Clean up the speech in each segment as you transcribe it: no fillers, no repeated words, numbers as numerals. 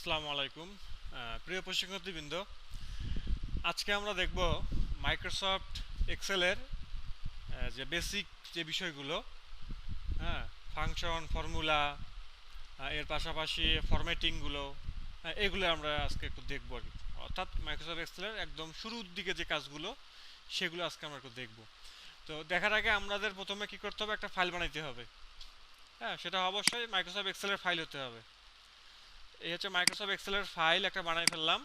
আসসালামু আলাইকুম প্রিয় প্রশিক্ষার্থীবৃন্দ। আজকে আমরা দেখব মাইক্রোসফট এক্সেলের যে বেসিক যে বিষয়গুলো, হ্যাঁ, ফাংশন, ফর্মুলা, এর পাশাপাশি ফরম্যাটিংগুলো, এগুলো আমরা আজকে একটু দেখব আর কি। অর্থাৎ মাইক্রোসফট এক্সেলের একদম শুরুর দিকে যে কাজগুলো সেগুলো আজকে আমরা একটু দেখব। তো দেখার আগে আমাদের প্রথমে কি করতে হবে, একটা ফাইল বানাইতে হবে। হ্যাঁ, সেটা অবশ্যই মাইক্রোসফট এক্সেলের ফাইল হতে হবে। এই হচ্ছে মাইক্রোসফট এক্সেলের ফাইল, একটা বানাই ফেললাম।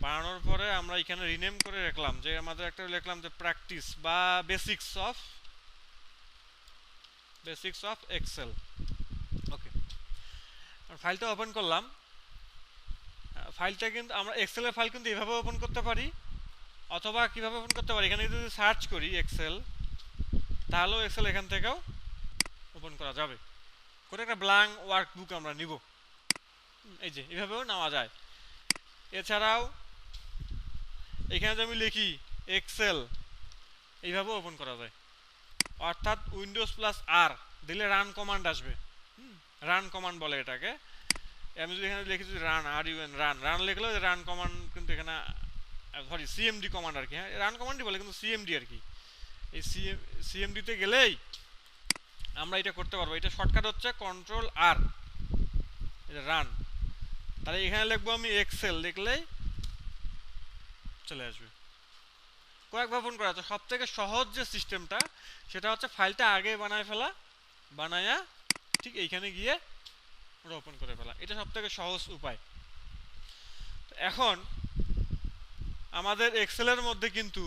বানানোর পরে আমরা এখানে রিনেম করে রাখলাম, যে আমাদের একটা লিখলাম যে প্র্যাকটিস বা বেসিক্স অফ এক্সেল। ওকে, ফাইলটা ওপেন করলাম। ফাইলটা কিন্তু আমরা এক্সেলের ফাইল কিন্তু এভাবে ওপেন করতে পারি, অথবা কিভাবে ওপেন করতে পারি, এখানে যদি সার্চ করি এক্সেল, তাহলেও এক্সেল এখান থেকেও ওপেন করা যাবে। করে একটা ব্ল্যাঙ্ক ওয়ার্কবুক আমরা নিব, এই যে এভাবেও নেওয়া যায়। এছাড়াও এখানে যদি আমি লিখি এক্সেল, এইভাবেও ওপেন করা যায়। অর্থাৎ উইন্ডোজ প্লাস আর দিলে রান কমান্ড আসবে। রান কমান্ড বলে এটাকে। আমি যদি এখানে লিখি যদি run, R U N run, run লিখলেও রান কমান্ড কিন্তু এখানে, সরি সিএমডি কমান্ড আর কি। হ্যাঁ, রান কমান্ডই বলে কিন্তু সিএমডি আর কি। এই সিএমডিতে গেলেই আমরা এটা করতে পারবো। এটা শর্টকাট হচ্ছে কন্ট্রোল আর, এটা রান। তাহলে এখানে লিখবো আমি এক্সেল, লিখলেই চলে আসবে। কয়েকবার ফোন করা আছে, সব থেকে সহজ যে সিস্টেমটা সেটা হচ্ছে ফাইলটা আগে বানায় ফেলা, বানায়া ঠিক এইখানে গিয়ে ওটা ওপেন করে ফেলা। এটা সব থেকে সহজ উপায়। এখন আমাদের এক্সেলের মধ্যে কিন্তু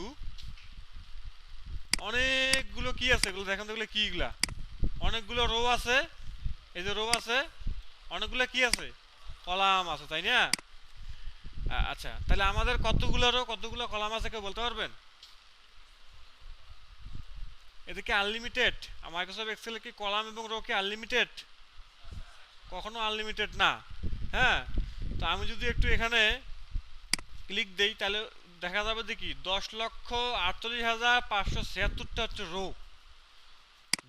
অনেকগুলো কি আছে, এগুলো দেখেন তো, এগুলো কিগুলা, অনেকগুলো রো আছে। এই যে রো আছে, অনেকগুলো কি আছে, কলাম আছে, তাই না? আচ্ছা, তাহলে আমাদের কতগুলো রো কতগুলো কলাম আছে কেউ বলতে পারবেন? এদিকে আনলিমিটেড? মাইক্রোসফট এক্সেলে কি কলাম এবং রো কি আনলিমিটেড? কখনো আনলিমিটেড না। হ্যাঁ, তো আমি যদি একটু এখানে ক্লিক দেই, তাহলে দেখা যাবে যে কি 10,48,576টা হচ্ছে রো।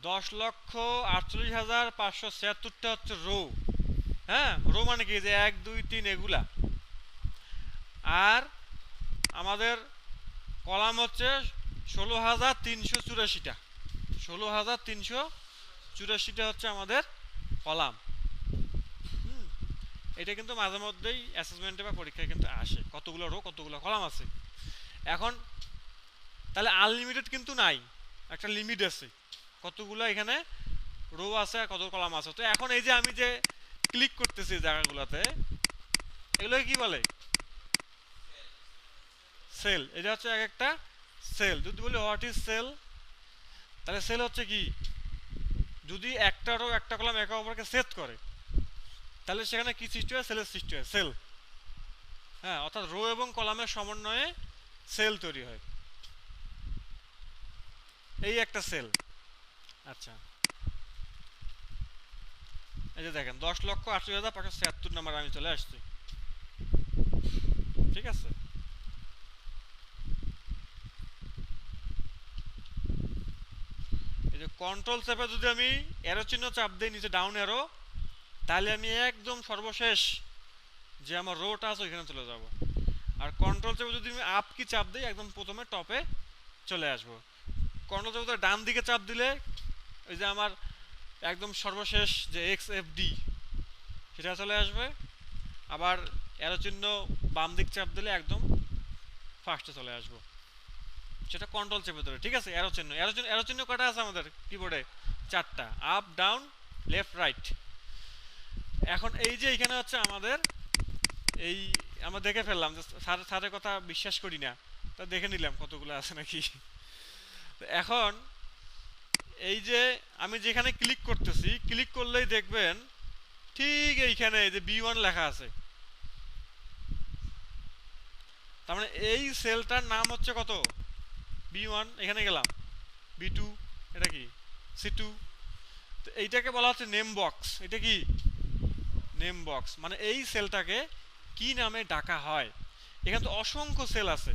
10,48,576টা হচ্ছে রো। হ্যাঁ, রো মানে কি, যে 1 2 3 এগুলা। আর আমাদের কলাম হচ্ছে 16,384টা। 16,384টা হচ্ছে আমাদের কলাম। এটা কিন্তু মাঝে মধ্যেই অ্যাসেসমেন্টে বা পরীক্ষায় কিন্তু আসে, কতগুলো রো কতগুলো কলাম আছে। এখন তাহলে আনলিমিটেড কিন্তু নাই, একটা লিমিট আছে কতগুলো এখানে রো আছে আর কত কলাম আছে। তো এখন এই যে আমি যে ক্লিক করতেছি জায়গাগুলোতে, এগুলোকে কি বলে? সেল। এটা হচ্ছে এক একটা সেল। যদি বলি হোয়াট ইজ সেল, তাহলে সেল হচ্ছে কি, যদি একটা রো একটা কলাম একে অপরকে সেট করে, তাহলে সেখানে কি সৃষ্টি হয়? সেলের সৃষ্টি হয়, সেল। হ্যাঁ, অর্থাৎ রো এবং কলামের সমন্বয়ে সেল তৈরি হয়, এই একটা সেল। আচ্ছা, এই যে দেখেন 10,48,576 নাম্বার আমি চলে আসছি। ঠিক আছে, এই যে কন্ট্রোল চেপে যদি আমি অ্যারো চিহ্ন চাপ দিই নিচে, ডাউন অ্যারো, তাহলে আমি একদম সর্বশেষ যে আমার রোটা আছে ওইখানে চলে যাব। আর কন্ট্রোল চেপে যদি আমি আপ কি চাপ দিই, একদম প্রথমে টপে চলে আসবো। কন্ট্রোল চেপে ডান দিকে চাপ দিলে ওই যে আমার একদম সর্বশেষ যে এক্স এফ ডি সেটা চলে আসবে। আবার অ্যারো চিহ্ন বাম দিক চাপ দিলে একদম ফার্স্টে চলে আসবো, সেটা কন্ট্রোল চেপে ধরে। ঠিক আছে, অ্যারো চিহ্ন কটা আছে আমাদের কিবোর্ডে? 4টা, আপ ডাউন লেফট রাইট। এখন এই যে এখানে হচ্ছে আমাদের এই, আমরা দেখে ফেললাম যে স্যারের কথা বিশ্বাস করি না, তা দেখে নিলাম কতগুলো আছে নাকি। এখন এই যে আমি যেখানে ক্লিক করতেছি, ক্লিক করলেই দেখবেন ঠিক এইখানে এই যে B1 লেখা আছে। তার মানে এই সেলটার নাম হচ্ছে কত? B1। এখানে গেলাম B2, এটা কি C2। তো এইটাকে বলা হচ্ছে নেম বক্স। এটা কি নেম বক্স, মানে এই সেলটাকে কি নামে ডাকা হয়। এখানে তো অসংখ্য সেল আছে।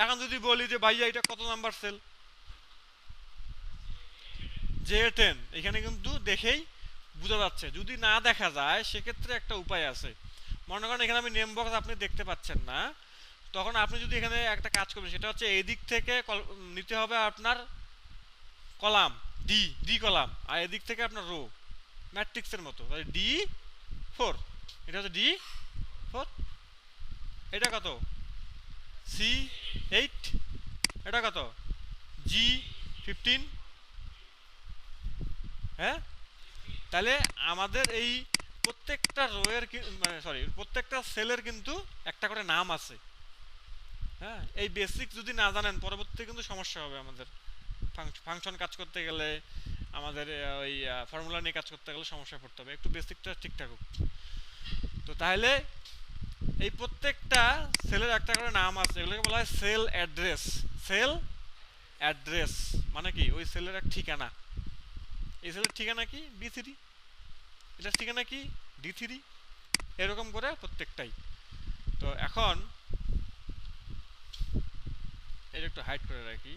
এখন যদি বলি যে ভাইয়া এটা কত নাম্বার সেল, J10, এখানে কিন্তু দেখেই বোঝা যাচ্ছে। যদি না দেখা যায় সেক্ষেত্রে একটা উপায় আছে, মনে করেন এখানে আমি নেম বক্স আপনি দেখতে পাচ্ছেন না, তখন আপনি যদি এখানে একটা কাজ করবেন, সেটা হচ্ছে এই দিক থেকে নিতে হবে আপনার কলাম ডি, ডি কলাম, আর এদিক থেকে আপনার রো, ম্যাট্রিক্সের মতো ডি 4, এটা হচ্ছে ডি 4, এটা কত সি 8, এটা কত জি 15, হ্যাঁ। তাহলে আমাদের এই প্রত্যেকটা রোয়ের মানে সরি প্রত্যেকটা সেলের কিন্তু একটা করে নাম আছে, হ্যাঁ। এই বেসিক যদি না জানেন পরবর্তীতে কিন্তু সমস্যা হবে আমাদের, ফাংশন কাজ করতে গেলে, আমাদের ওই ফর্মুলা নিয়ে কাজ করতে গেলে সমস্যায় পড়তে হবে, একটু বেসিকটা ঠিকঠাক হোক। তো তাহলে এই প্রত্যেকটা সেলের একটা করে নাম আছে, এগুলোকে বলা হয় সেল অ্যাড্রেস। সেল অ্যাড্রেস মানে কি ওই সেলের এক ঠিকানা, এই সেলের ঠিকানা কি B3, এটার ঠিকানা কি D3, এরকম করে প্রত্যেকটাই। তো এখন এটা একটু হাইড করে রাখি,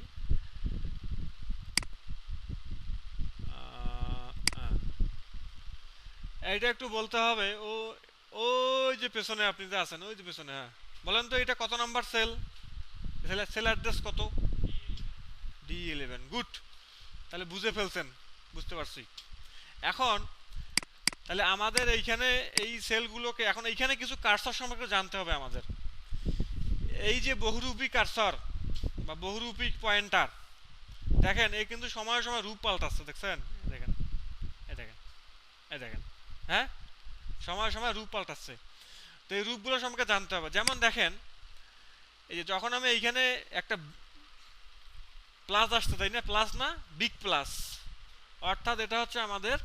এইটা একটু বলতে হবে। ওই যে পেছনে আপনি যে আছেন, ওই যে পেছনে, হ্যাঁ বলেন তো এটা কত নাম্বার সেল, সেল অ্যাড্রেস কত, D11, গুড। তাহলে বুঝে ফেলছেন, বুঝতে পারছি। এখন তাহলে আমাদের এইখানে এই সেলগুলোকে, এখন এইখানে কিছু কার্সর সম্পর্কে জানতে হবে আমাদের। এই যে বহুরূপী কার্সর বা বহুরূপী পয়েন্টার, দেখেন এই কিন্তু সময় সময় রূপ পাল্টাচ্ছে, দেখছেন, দেখেন এই দেখেন, এই দেখেন, হ্যাঁ সময় সময় রূপ পাল্টাচ্ছে। তো এই রূপগুলো সম্পর্কে জানতে হবে। যেমন দেখেন এই যে যখন আমি এইখানে একটা প্লাস আসতে, তাই না, প্লাস না বিগ প্লাস, অর্থাৎ এটা হচ্ছে আমাদের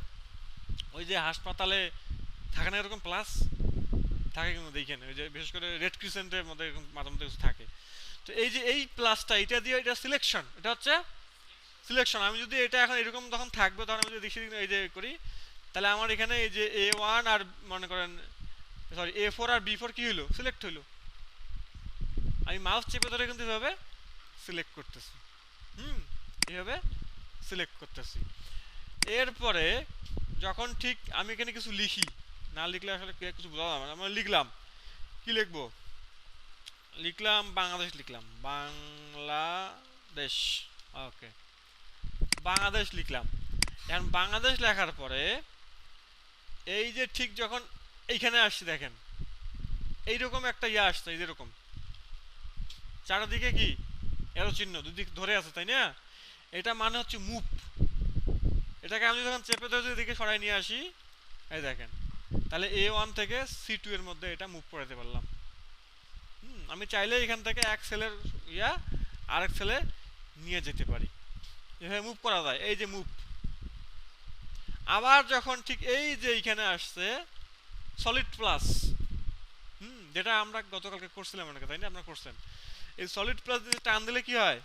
ওই যে হাসপাতালে থাকে না এরকম প্লাস থাকে, কিন্তু দেখেন ওই যে বিশেষ করে রেড ক্রিসেন্টের মধ্যে এরকম মাঝে মধ্যে কিছু থাকে। তো এই যে এই প্লাসটা, এটা দিয়ে এটা সিলেকশন, এটা হচ্ছে সিলেকশন। আমি যদি এটা এখন এরকম তখন থাকবে, তখন আমি যদি দেখি এই যে করি, তাহলে আমার এখানে এই যে A1 আর মনে করেন সরি A4 আর B4 কি হলো, সিলেক্ট হলো। আমি মাউস চেপে ধরে কিন্তু এভাবে সিলেক্ট করতেছি, এইভাবে সিলেক্ট করতেছি। এরপরে যখন ঠিক আমি এখানে কিছু লিখি, না লিখলে আসলে কিছু বোঝা যাবে না, আমি লিখলাম, কি লিখবো, লিখলাম বাংলাদেশ, লিখলাম বাংলাদেশ, ওকে বাংলাদেশ লিখলাম। এখন বাংলাদেশ লেখার পরে এই যে ঠিক যখন এইখানে আসছি, দেখেন এইরকম একটা ইয়ে আসছে, এই যেরকম চারিদিকে কি এরো চিহ্ন দুদিক ধরে আছে, তাই না, এটা মানে হচ্ছে মুভ। এটাকে আমি যখন চেপে ধরে যদি দিকে সরাই নিয়ে আসি, এই দেখেন, তাহলে A1 থেকে C2 এর মধ্যে এটা মুভ করাতে পারলাম। আমি চাইলে এখান থেকে এক সেলের ইয়া আরেক সেলে নিয়ে যেতে পারি, এভাবে মুভ করা যায়, এই যে মুভ। আবার যখন ঠিক এই যে এইখানে আসছে সলিড প্লাস, যেটা আমরা গতকালকে করছিলাম অনেকে, তাই না, আপনারা করছেন। এই সলিড প্লাস দিয়ে টান দিলে কি হয়,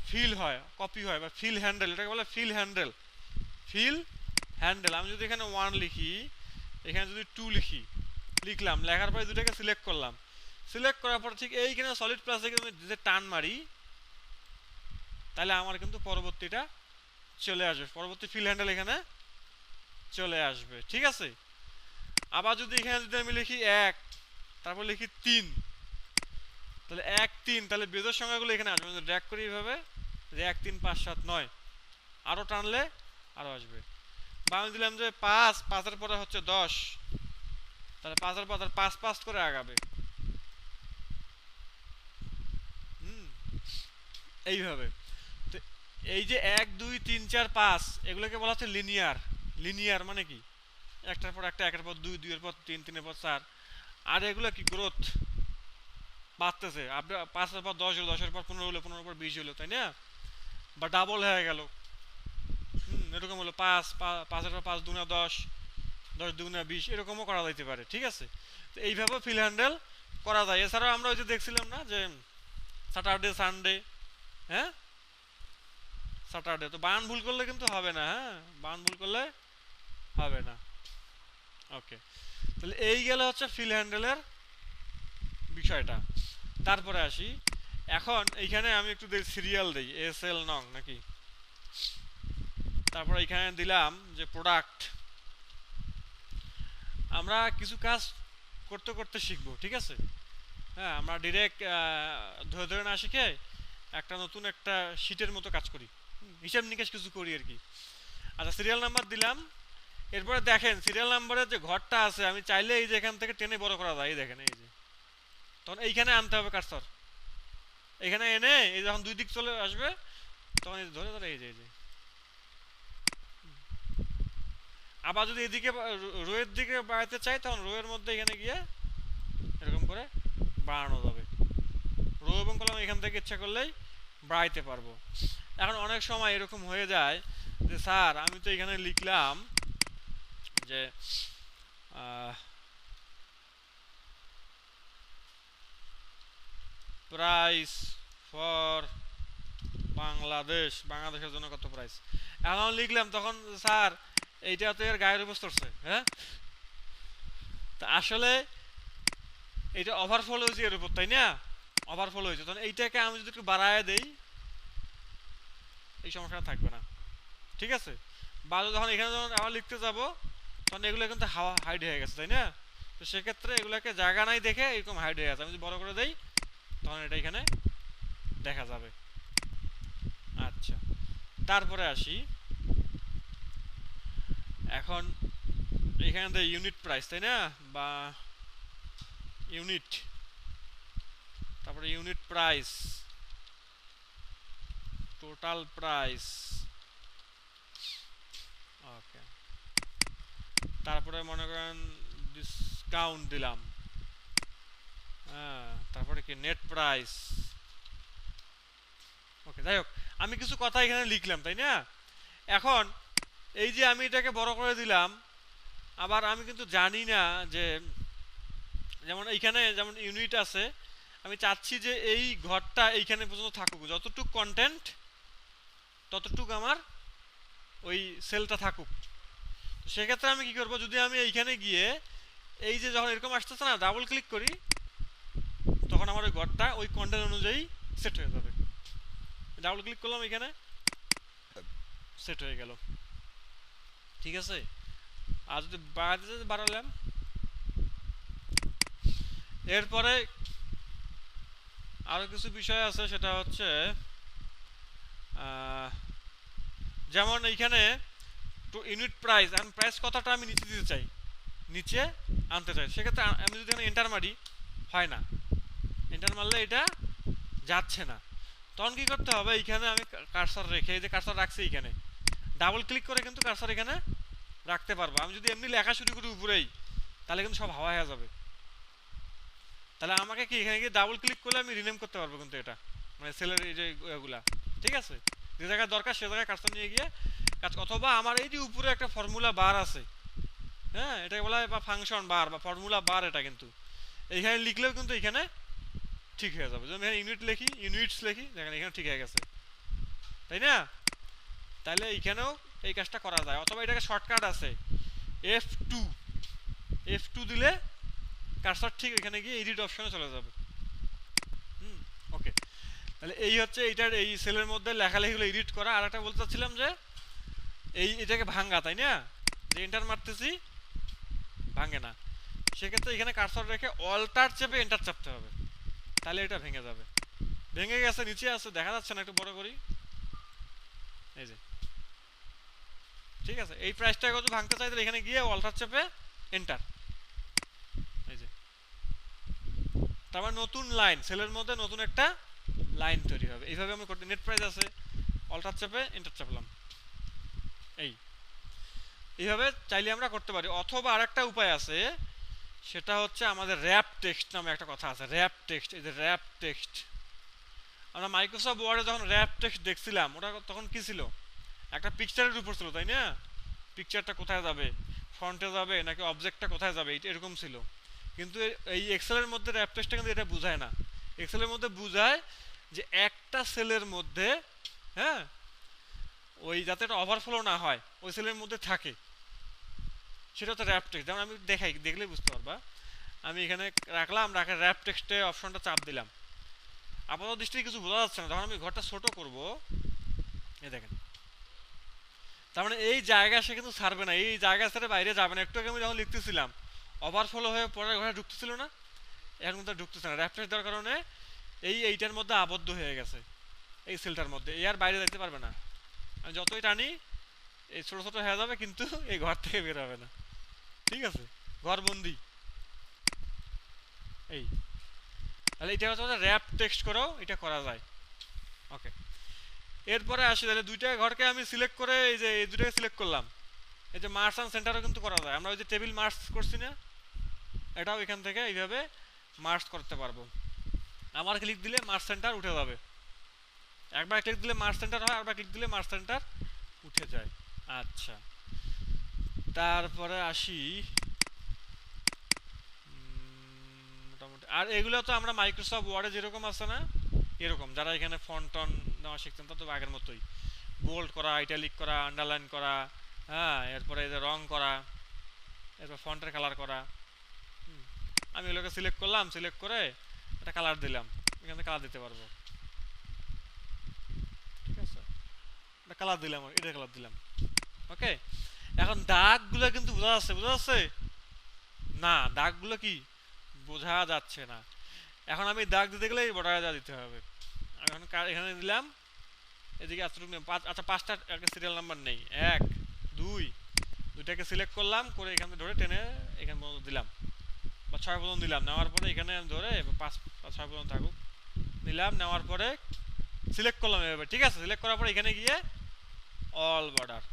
ফিল হয়, কপি হয়, বা ফিল হ্যান্ডেল, এটাকে বলে ফিল হ্যান্ডেল। ফিল হ্যান্ডেল, আমি যদি এখানে 1 লিখি, এখানে যদি 2 লিখি, লিখলাম, লেখার পরে দুটাকে সিলেক্ট করলাম, সিলেক্ট করার পর ঠিক এইখানে সলিড প্লাস থেকে যদি টান মারি, তাহলে আমার কিন্তু পরবর্তীটা চলে আসবে, পরবর্তী ফিল হ্যান্ডেল এখানে চলে আসবে, ঠিক আছে। আবার যদি এখানে যদি আমি লিখি 1, তারপর লিখি 3, তাহলে 1 3, তাহলে বেজোর সংখ্যাগুলো এখানে আসবে, ড্র্যাগ করি এইভাবে, 1 3 5 7 9, আরও টানলে আরও আসবে। বা আমি দিলাম যে 5, 5-এর পরে হচ্ছে 10, তাহলে 5-এর পর 5 5 করে আগাবে, এইভাবে। তো এই যে 1 2 3 4 5 এগুলোকে বলা হচ্ছে লিনিয়ার। লিনিয়ার মানে কি একটার পর একটা, একের পর 2, 2-এর পর 3, 3-এর পর 4, আর এগুলো কি গ্রোথ বাড়তেছে, আপনি 5-এর পর 10 হলো, 10-এর পর 15 হলো, 15-এর পর 20 হলো, তাই না, বা ডাবল হয়ে গেল, এরকম হলো 5 5-এর পর 5 2 10, 10 2 20, এরকমও করা যাইতে পারে, ঠিক আছে। তো এইভাবে ফিল হ্যান্ডেল করা যায়। এছাড়াও আমরা ওই যে দেখছিলাম না যে স্যাটারডে সানডে, হ্যাঁ স্যাটারডে, তো বানান ভুল করলে কিন্তু হবে না, হ্যাঁ বানান ভুল করলে হবে না, ওকে। তাহলে এই গেল হচ্ছে ফিল হ্যান্ডেলের বিষয়টা। তারপরে আসি, এখন এইখানে আমি একটু সিরিয়াল দিই, SL নং নাকি, তারপরে এখানে দিলাম যে প্রোডাক্ট। আমরা কিছু কাজ করতে করতে শিখবো, ঠিক আছে? হ্যাঁ, আমরা ডিরেক্ট ধরে ধরে না শিখে একটা নতুন একটা শিটের মতো কাজ করি, হিসাব নিকাশ কিছু করি আর কি। আচ্ছা, সিরিয়াল নাম্বার দিলাম। এরপরে দেখেন সিরিয়াল নাম্বারের যে ঘরটা আছে, আমি চাইলে এই যে এখান থেকে টেনে বড় করা যায়, এই দেখেন এই যে, তখন এইখানে আনতে হবে কার্সর, এখানে এনে এই যখন দুই দিক চলে আসবে তখন এই ধরে ধরে এই যে আবার যদি এদিকে রোয়ের দিকে বাড়াতে চাই তখন রোয়ের মধ্যে এখানে গিয়ে এরকম করে বাড়ানো যাবে। রো এবং কলাম এখান থেকে ইচ্ছা করলেই বাড়াইতে পারবো। এখন অনেক সময় এরকম হয়ে যায় যে স্যার আমি তো এখানে লিখলাম যে প্রাইস ফর বাংলাদেশ, বাংলাদেশের জন্য কত প্রাইস, এখন লিখলাম তখন স্যার এইটা তো এর গায়ের উপর চড়ছে, হ্যাঁ? তা আসলে এটা ওভারফল হয়েছে এর উপর, তাই না? ওভারফল হয়েছে, তখন এইটাকে আমি যদি একটু বাড়ায় দেই এই সমস্যাটা থাকবে না, ঠিক আছে? বা যখন এখানে যখন আবার লিখতে যাব তখন এগুলো কিন্তু হাওয়া হাইড হয়ে গেছে, তাই না? তো সেক্ষেত্রে এগুলোকে জায়গা নাই দেখে এরকম হাইড হয়ে গেছে, আমি যদি বড় করে দেই তখন এটা এখানে দেখা যাবে। আচ্ছা, তারপরে আসি, এখন এখানে তো ইউনিট প্রাইস, তাই না? বা ইউনিট, তারপরে ইউনিট প্রাইস, টোটাল প্রাইস, ওকে, তারপরে মনে করেন ডিসকাউন্ট দিলাম, হ্যাঁ, তারপরে কি নেট প্রাইস, ওকে। যাই হোক, আমি কিছু কথা এখানে লিখলাম, তাই না? এখন এই যে আমি এটাকে বড় করে দিলাম, আবার আমি কিন্তু জানি না যে, যেমন এইখানে যেমন ইউনিট আছে, আমি চাচ্ছি যে এই ঘরটা এইখানে পর্যন্ত থাকুক, যতটুক কন্টেন্ট ততটুক আমার ওই সেলটা থাকুক। তো সেক্ষেত্রে আমি কি করব, যদি আমি এইখানে গিয়ে এই যে যখন এরকম আসতেছে না, ডাবল ক্লিক করি, তখন আমার ওই ঘরটা ওই কন্টেন্ট অনুযায়ী সেট হয়ে যাবে। ডাবল ক্লিক করলাম, এখানে সেট হয়ে গেল, ঠিক আছে? আর যদি বাড়াতে বাড়ালাম, এরপরে আরো কিছু বিষয় আছে, সেটা হচ্ছে যেমন এইখানে ইউনিট প্রাইস, আমি প্রাইস কথাটা আমি নিচে দিতে চাই, নিচে আনতে চাই, সেক্ষেত্রে আমি যদি এখানে এন্টার মারি, হয় না, এন্টার মারলে এটা যাচ্ছে না। তখন কি করতে হবে, এইখানে আমি কার্সার রেখে, এই যে কার্সার রাখছি এইখানে, ডাবল ক্লিক করে কিন্তু কার্সার এখানে রাখতে পারবো। আমি যদি এমনি লেখা শুরু করি উপরেই, তাহলে কিন্তু সব হাওয়া হয়ে যাবে। তাহলে আমাকে কি এখানে গিয়ে ডাবল ক্লিক করলে আমি রিনেম করতে পারবো কিন্তু এটা, মানে সেলের এই যে এগুলা, ঠিক আছে? যে জায়গায় দরকার সে জায়গায় কার্সার নিয়ে গিয়ে কাজ, অথবা আমার এই যে উপরে একটা ফর্মুলা বার আছে, হ্যাঁ, এটাকে বলা হয় বা ফাংশন বার বা ফর্মুলা বার, এটা কিন্তু এইখানে লিখলেও কিন্তু এখানে ঠিক হয়ে যাবে। যেমন এখানে ইউনিট লিখি, ইউনিটস লিখি, দেখেন এখানে ঠিক হয়ে গেছে, তাই না? তাহলে এইখানেও এই কাজটা করা যায়। অথবা এটাকে শর্টকাট আছে, F2, F2 দিলে কার্সার ঠিক এখানে গিয়ে এডিট অপশনে চলে যাবে। ওকে, তাহলে এই হচ্ছে এইটার এই সেলের মধ্যে লেখালেখিগুলো এডিট করা। আর একটা বলতে চাচ্ছিলাম যে এটাকে ভাঙ্গা, তাই না? যে এন্টার মারতেছি ভাঙে না, সেক্ষেত্রে এখানে কার্সর রেখে অল্টার চেপে এন্টার চাপতে হবে, তাহলে এটা ভেঙে যাবে। ভেঙে গেছে, নিচে আছে, দেখা যাচ্ছে না, একটু বড় করি, এই যে, ঠিক আছে? এই প্রাইসটাকে যদি ভাঙতে চাই তাহলে এখানে গিয়ে অল্টার চেপে এন্টার, এই যে, তারপর নতুন লাইন, সেলের মধ্যে নতুন একটা লাইন তৈরি হবে। এইভাবে আমি করতে, নেট প্রাইস আছে, অল্টার চেপে এন্টার চাপলাম, এইভাবে চাইলে আমরা করতে পারি। অথবা আরেকটা উপায় আছে, সেটা হচ্ছে আমাদের র্যাপ টেক্সট নামে একটা কথা আছে, র্যাপ টেক্সট। এই যে র্যাপ টেক্সট, আমরা মাইক্রোসফট ওয়ার্ডে যখন র্যাপ টেক্সট দেখছিলাম, ওটা তখন কি ছিল, একটা পিকচারের উপর ছিল, তাই না? পিকচারটা কোথায় যাবে, ফ্রন্টে যাবে নাকি অবজেক্টটা কোথায় যাবে, এটা এরকম ছিল। কিন্তু এই এক্সেলের মধ্যে র্যাপ টেক্সটটা কিন্তু এটা বোঝায় না। এক্সেলের মধ্যে বোঝায় যে একটা সেলের মধ্যে, হ্যাঁ, ওই যাতে এটা ওভারফ্লো না হয়, ওই সেলের মধ্যে থাকে, সেটা হচ্ছে র্যাপ টেক্সট। যেমন আমি দেখাই, দেখলে বুঝতে পারবা। আমি এখানে রাখলাম, রাখা র্যাপ টেক্সটে অপশনটা চাপ দিলাম, আপাতত দৃষ্টিতে কিছু বোঝা যাচ্ছে না। যখন আমি ঘরটা ছোট করব, এই দেখেন, তার মানে এই জায়গা সে কিন্তু ছাড়বে না, এই জায়গা ছেড়ে বাইরে যাবে না। একটু আগে আমি যখন লিখতেছিলাম, ওভারফ্লো হয়ে পরের ঘরে ঢুকতেছিল না, এখন কিন্তু আর ঢুকতেছে না। র্যাপ টেস্ট দেওয়ার কারণে এইটার মধ্যে আবদ্ধ হয়ে গেছে, এই সেলটার মধ্যে, এই আর বাইরে যাইতে পারবে না। আমি যতই টানি এই ছোট ছোট হয়ে যাবে, কিন্তু এই ঘর থেকে বের হবে না। ঠিক আছে, ঘর বন্দি। এই তাহলে এটা হচ্ছে র্যাপ টেক্সট করেও এটা করা যায়। ওকে, এরপরে আসি তাহলে দুইটা ঘরকে আমি সিলেক্ট করে এই যে এই দুটাকে সিলেক্ট করলাম। এই যে মার্স অ্যান্ড সেন্টারও কিন্তু করা যায়, আমরা ওই যে টেবিল মার্স করছি না, এটাও এখান থেকে এইভাবে মার্স করতে পারবো। আমার ক্লিক দিলে মার্স সেন্টার উঠে যাবে, একবার ক্লিক দিলে মার্স সেন্টার হয়, আরেকবার ক্লিক দিলে মার্স সেন্টার উঠে যায়। আচ্ছা, তারপরে আসি মোটামুটি। আর এগুলো তো আমরা মাইক্রোসফট ওয়ার্ডে যেরকম আছে না, এরকম যারা এখানে ফন্ট টন নেওয়া শিখতেন তা তো আগের মতোই বোল্ড করা, ইটালিক করা, আন্ডারলাইন করা, হ্যাঁ, এরপরে এই যে রং করা, এরপর ফন্টের কালার করা। আমি এগুলোকে সিলেক্ট করলাম, সিলেক্ট করে একটা কালার দিলাম, এখানে কালার দিতে পারবো। ঠিক আছে, একটা কালার দিলাম, এটা কালার দিলাম। ওকে, এখন দাগগুলো কিন্তু বোঝা যাচ্ছে, বোঝা যাচ্ছে না? দাগগুলো কি বোঝা যাচ্ছে না। এখন আমি দাগ দিতে গেলে এই বর্ডারে যা দিতে হবে। আমি এখন এখানে দিলাম, এদিকে এতটুকু আচ্ছা, পাঁচটা সিরিয়াল নাম্বার নেই, 1 2, দুইটাকে সিলেক্ট করলাম, করে এখানে ধরে টেনে এখানে পর্যন্ত দিলাম, বা 6 পর্যন্ত দিলাম। নেওয়ার পরে এখানে ধরে 5 6 পর্যন্ত থাকুক, নিলাম। নেওয়ার পরে সিলেক্ট করলাম এভাবে। ঠিক আছে, সিলেক্ট করার পরে এখানে গিয়ে অল বর্ডার,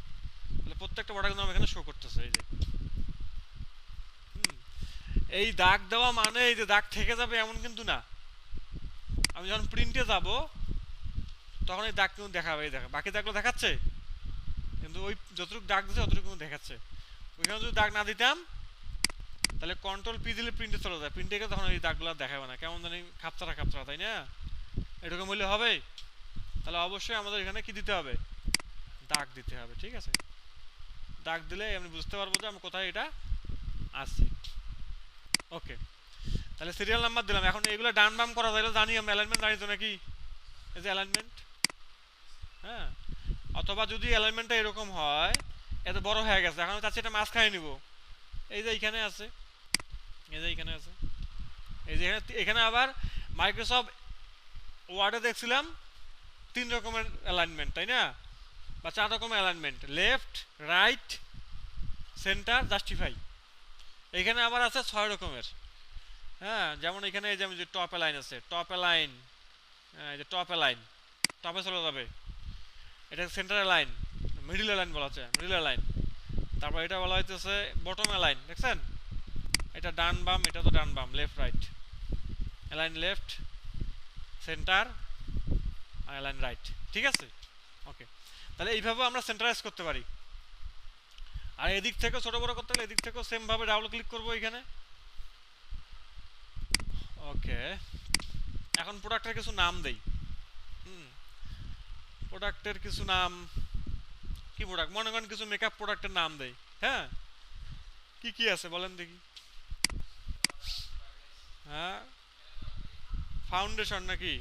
তাহলে প্রত্যেকটা বর্ডার কিন্তু আমার এখানে শো করতেছে। এই যে এই দাগ দেওয়া মানে এই যে দাগ থেকে যাবে এমন কিন্তু না। আমি যখন প্রিন্টে যাব তখন এই দাগ কিন্তু দেখাবে, এই দেখা বাকি দাগগুলো দেখাচ্ছে, কিন্তু ওই যতটুকু দাগ দিচ্ছে ততটুকু কিন্তু দেখাচ্ছে। ওইখানে যদি দাগ না দিতাম তাহলে কন্ট্রোল পি দিলে প্রিন্টে চলে যায়, প্রিন্টে গেলে তখন এই দাগগুলো দেখাবে না, কেমন জানি খাপচারা খাপচারা, তাই না? এরকম হলে হবে? তাহলে অবশ্যই আমাদের এখানে কি দিতে হবে, দাগ দিতে হবে। ঠিক আছে, দাগ দিলে আমি বুঝতে পারবো যে আমি কোথায় এটা আছে। ওকে, তাহলে সিরিয়াল নাম্বার দিলাম। এখন এগুলো ডান বাম করা যায়, জানি আমি, অ্যালাইনমেন্ট জানি তো নাকি? এই যে অ্যালাইনমেন্ট, হ্যাঁ, অথবা যদি অ্যালাইনমেন্টটা এরকম হয়, এত বড় হয়ে গেছে, এখন আমি চাচ্ছি এটা মাঝখানে নিব, এই যে এইখানে আছে, এই যে এইখানে আছে, এই যে এখানে আবার মাইক্রোসফট ওয়ার্ডে দেখছিলাম 3 রকমের অ্যালাইনমেন্ট, তাই না? বা 4 রকমের alignment, left, right, centre, justify. এখানে আবার আছে 6 রকমের। হ্যাঁ, যেমন এখানে এই যে টপ অ্যালাইন আছে, টপ অ্যালাইন, এই যে টপ অ্যালাইন, টপে চলে যাবে। এটা সেন্টার অ্যালাইন, মিডল অ্যালাইন বলা হচ্ছে, মিডল অ্যালাইন। তারপর এটা বলা হইতেছে বটম অ্যালাইন, দেখছেন? এটা ডান বাম, এটা তো ডান বাম, left right, align left, center, আর অ্যালাইন রাইট। ঠিক আছে, ওকে, তাহলে এইভাবে আমরা সেন্টারাইজ করতে পারি। আর এদিক থেকে ছোট বড় করতে গেলে এদিক থেকেও সেম ভাবে ডাবল ক্লিক করবো এখানে। ওকে, এখন প্রোডাক্টের কিছু নাম দেই। প্রোডাক্টের কিছু নাম, কি প্রোডাক্ট, মনে করেন কিছু মেকআপ প্রোডাক্টের নাম দেই। হ্যাঁ, কি কি আছে বলেন দেখি? হ্যাঁ, ফাউন্ডেশন নাকি?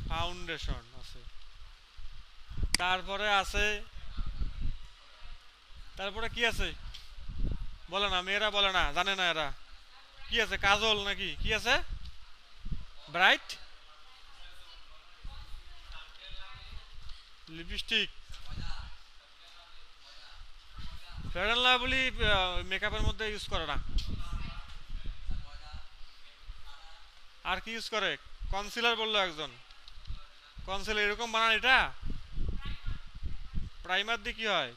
ফাউন্ডেশন আছে, তারপরে আছে, তারপরে কি আছে বলে না, মেয়েরা বলে না, জানে না এরা। কি আছে, কাজল নাকি কি আছে? Bright, lipstick, fair and lovely মেকআপের মধ্যে ইউজ করে না। আর কি ইউজ করে? কনসিলার বললো একজন, কনসিলার এরকম বানান, এটা প্রাইমার দিয়ে কি হয়?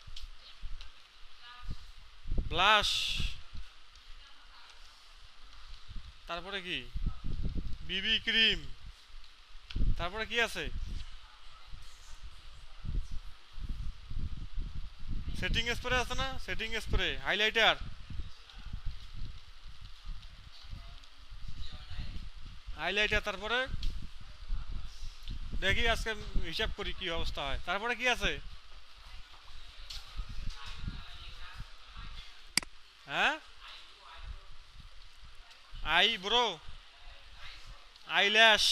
ব্লাশ, তারপরে কি? বিবি ক্রিম, তারপরে কি আছে? সেটিং স্প্রে আছে না, সেটিং স্প্রে, হাইলাইটার, হাইলাইটার, তারপরে দেখি আজকে হিসাব করি কি অবস্থা হয়। তারপরে কি আছে? হ্যাঁ, আই ব্রো, আইল্যাশ,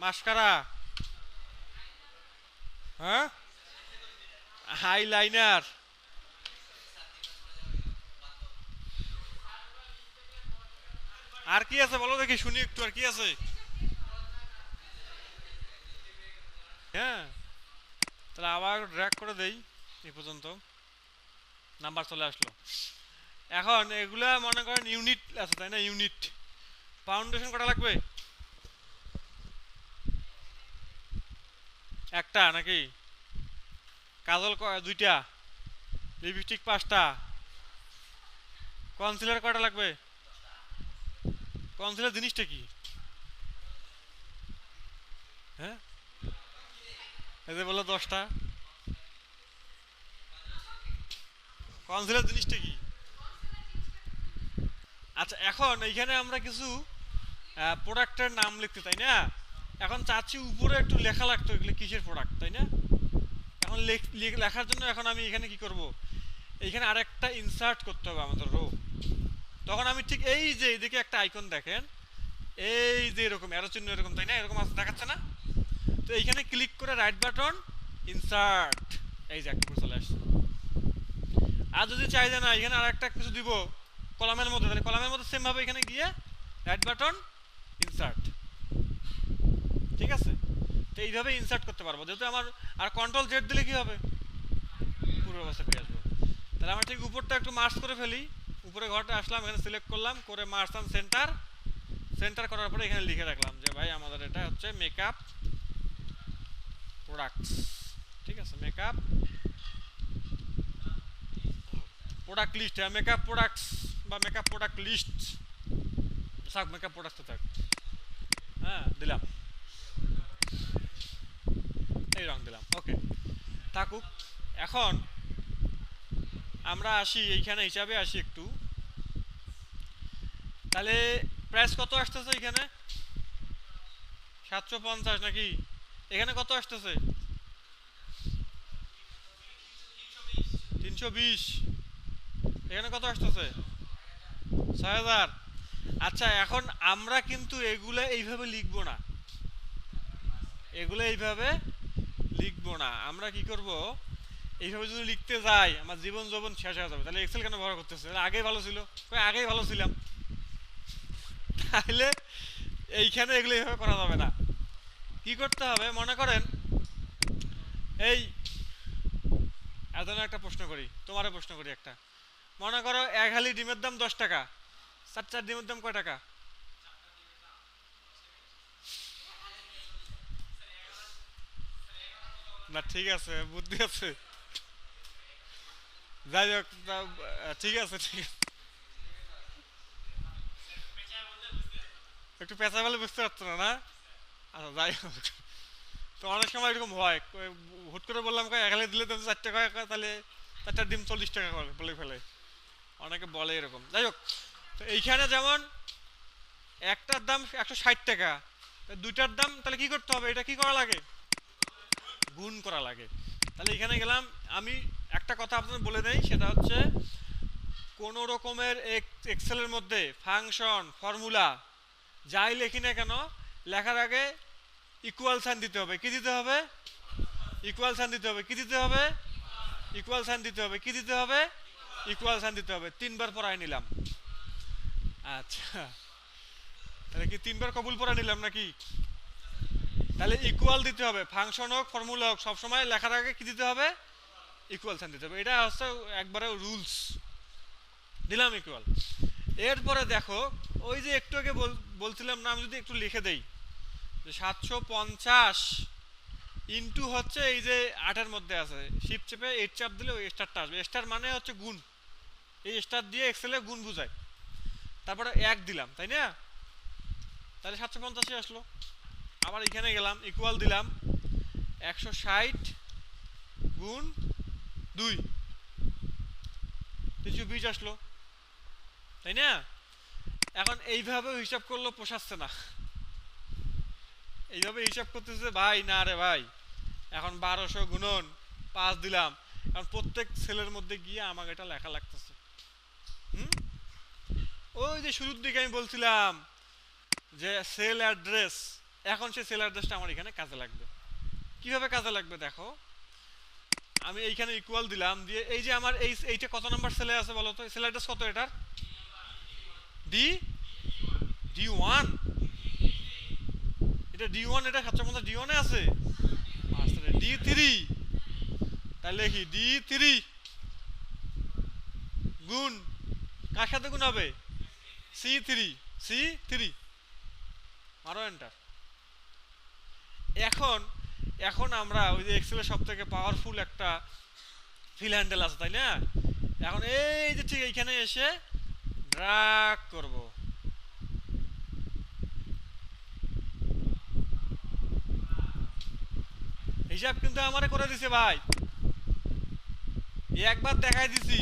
মাস্কারা, হ্যাঁ, হাইলাইনার, আর কি আছে বলো দেখি, শুনি একটু, আর কি আছে? হ্যাঁ, তাহলে আবার ড্র্যাগ করে দেই এই পর্যন্ত, নাম্বার চলে আসলো। এখন এগুলা মনে করেন ইউনিট আছে তাই না, ইউনিট। ফাউন্ডেশন কটা লাগবে? একটা নাকি? কাজল দুইটা, লিপস্টিক পাঁচটা, কনসিলার কয়টা লাগবে? কনসিলার জিনিসটা কি? হ্যাঁ, এই যে বললো 10টা। কনসিলার জিনিসটা কি? আচ্ছা, এখন এইখানে আমরা কিছু প্রোডাক্টের নাম লিখতে, তাই না? এখন চাচ্ছি উপরে একটু লেখা লাগতো এগুলো কিসের প্রোডাক্ট, তাই না? এখন লেখার জন্য এখন আমি এখানে কি করব, এইখানে আরেকটা ইনসার্ট করতে হবে আমাদের রো। তখন আমি ঠিক এই যে এইদিকে একটা আইকন দেখেন, এই যে এরকম অ্যারো চিহ্ন এরকম, তাই না? এরকম আছে, দেখাচ্ছে না? তো এইখানে ক্লিক করে রাইট বাটন, ইনসার্ট, এই যে একটা করে চলে আসছে। আর যদি চাই যে না এখানে আরেকটা কিছু দিব কলামের মধ্যে, তাহলে কলামের মধ্যে সেম ভাবে এখানে গিয়ে রাইট বাটন, ইনসার্ট। ঠিক আছে, তো এইভাবে ইনসার্ট করতে পারবো যেহেতু আমার। আর কন্ট্রোল জেড দিলে কি হবে, পুরো অবস্থা পেয়ে আসবো। তাহলে আমরা ঠিক উপরটা একটু মার্চ করে ফেলি। উপরে ঘরটা আসলাম, এখানে সিলেক্ট করলাম, করে মার্চ অন সেন্টার, সেন্টার করার পরে এখানে লিখে রাখলাম যে ভাই আমাদের এটা হচ্ছে মেকআপ প্রোডাক্টস। ঠিক আছে, makeup product list, makeup products বা মেকআপ প্রোডাক্ট লিস্ট, থাক মেকআপ প্রোডাক্ট থাক। হ্যাঁ, দিলাম, এই রং দিলাম, ওকে থাকুক। এখন আমরা আসি এইখানে হিসাবে আসি একটু, তাহলে প্রাইস কত আসতেছে এখানে? 750 নাকি? এখানে কত আসতেছে? 320। এখানে কত আসতেছে? 6000। আচ্ছা, এখন আমরা কিন্তু এগুলো এইভাবে লিখবো না, এগুলো এইভাবে লিখবো না। আমরা কি করব, এইভাবে যদি লিখতে যাই আমার জীবন যৌবন শেষ হয়ে যাবে। তাহলে এক্সেল কেন ব্যবহার করতেছে? আগেই ভালো ছিল, আগেই ভালো ছিলাম। তাহলে এইখানে এগুলো এইভাবে করা যাবে না। কি করতে হবে মনে করেন, এই এত একটা প্রশ্ন করি, তোমারে প্রশ্ন করি একটা। মনে করো এক হালি ডিমের দাম 10 টাকা, 4 ডিমের দাম কয় টাকা? না ঠিক আছে, বুদ্ধি আছে, যাই হোক ঠিক আছে, ঠিক আছে। একটু পেঁচা বলে বুঝতে পারছো না, না? আচ্ছা যাই হোক, তো অনেক সময় এরকম হয়, হুট করে বললাম এক হালি দিলে তো 4 টাকা, তাহলে 4টার ডিম 40 টাকা বলে ফেলে, অনেকে বলে এরকম। যাই হোক, তো এইখানে যেমন একটার দাম 160 টাকা, দুইটার দাম, তাহলে কি করতে হবে, এটা কি করা লাগে, গুণ করা লাগে। তাহলে এখানে গেলাম আমি, একটা কথা আপনাদের বলে দেই, সেটা হচ্ছে কোনো রকমের এক্সেলের মধ্যে ফাংশন ফর্মুলা যাই লেখি না কেন, লেখার আগে ইকুয়াল সাইন দিতে হবে। কি দিতে হবে? ইকুয়াল সাইন দিতে হবে। কি দিতে হবে? ইকুয়াল সাইন দিতে হবে। কি দিতে হবে? ইকুয়াল সাইন দিতে হবে। 3বার পড়াই নিলাম। আচ্ছা, তাহলে কি 3বার কবুল পড়া নিলাম নাকি? তাহলে ইকুয়াল দিতে হবে, ফাংশন হোক ফর্মুলা হোক, সবসময় লেখার আগে কি দিতে হবে? ইকুয়াল সাইন দিতে হবে। এটা হচ্ছে একবারে রুলস। দিলাম ইকুয়াল। এরপরে দেখো, ওই যে একটু আগে বলছিলাম না, আমি যদি একটু লিখে দেই যে 750 ইন্টু হচ্ছে এই যে 8-এর মধ্যে আছে, শিফট চেপে 8 চাপ দিলে ওই স্টারটা আসবে। স্টার মানে হচ্ছে গুণ, এই স্টার দিয়ে এক্সেলে গুণ বুঝায়। তারপরে 1 দিলাম, তাই না? তাহলে 750 আসলো। আবার এখানে গেলাম, ইকুয়াল দিলাম, 160 গুণ 2, 320 আসলো, তাই না? এখন এইভাবে হিসাব করলো পোষাচ্ছে না, এইভাবে হিসাব করতেছে ভাই, না রে ভাই। এখন 1200 গুণন 5 দিলাম, এখন প্রত্যেক সেলের মধ্যে গিয়ে আমাকে এটা লেখা লাগতেছে। হুম, ওই যে শুরুর দিকে আমি বলছিলাম যে সেল অ্যাড্রেস, এখন সেই সেল অ্যাড্রেসটা আমার এখানে কাজে লাগবে। কিভাবে কাজে লাগবে দেখো, আমি এইখানে ইকুয়াল দিলাম, দিয়ে এই যে আমার এইটা কত নাম্বার সেলে আছে বলো তো? সেল অ্যাড্রেস কত এটার? ডি D1, এটা D1, এটা 750 D1 এ আছে। আচ্ছা D3, তাহলে কি D3 গুণ কার সাথে গুণ হবে? C3, C3 আরো এন্টার। এখন এখন আমরা ওই যে এক্সেলের সব থেকে পাওয়ারফুল একটা ফিল হ্যান্ডেল আছে তাই না? এখন এই যে ঠিক এইখানে এসে ড্র্যাগ করব। হিসাব কিন্তু আমারে করে দিছে ভাই, একবার দেখাই দিছি।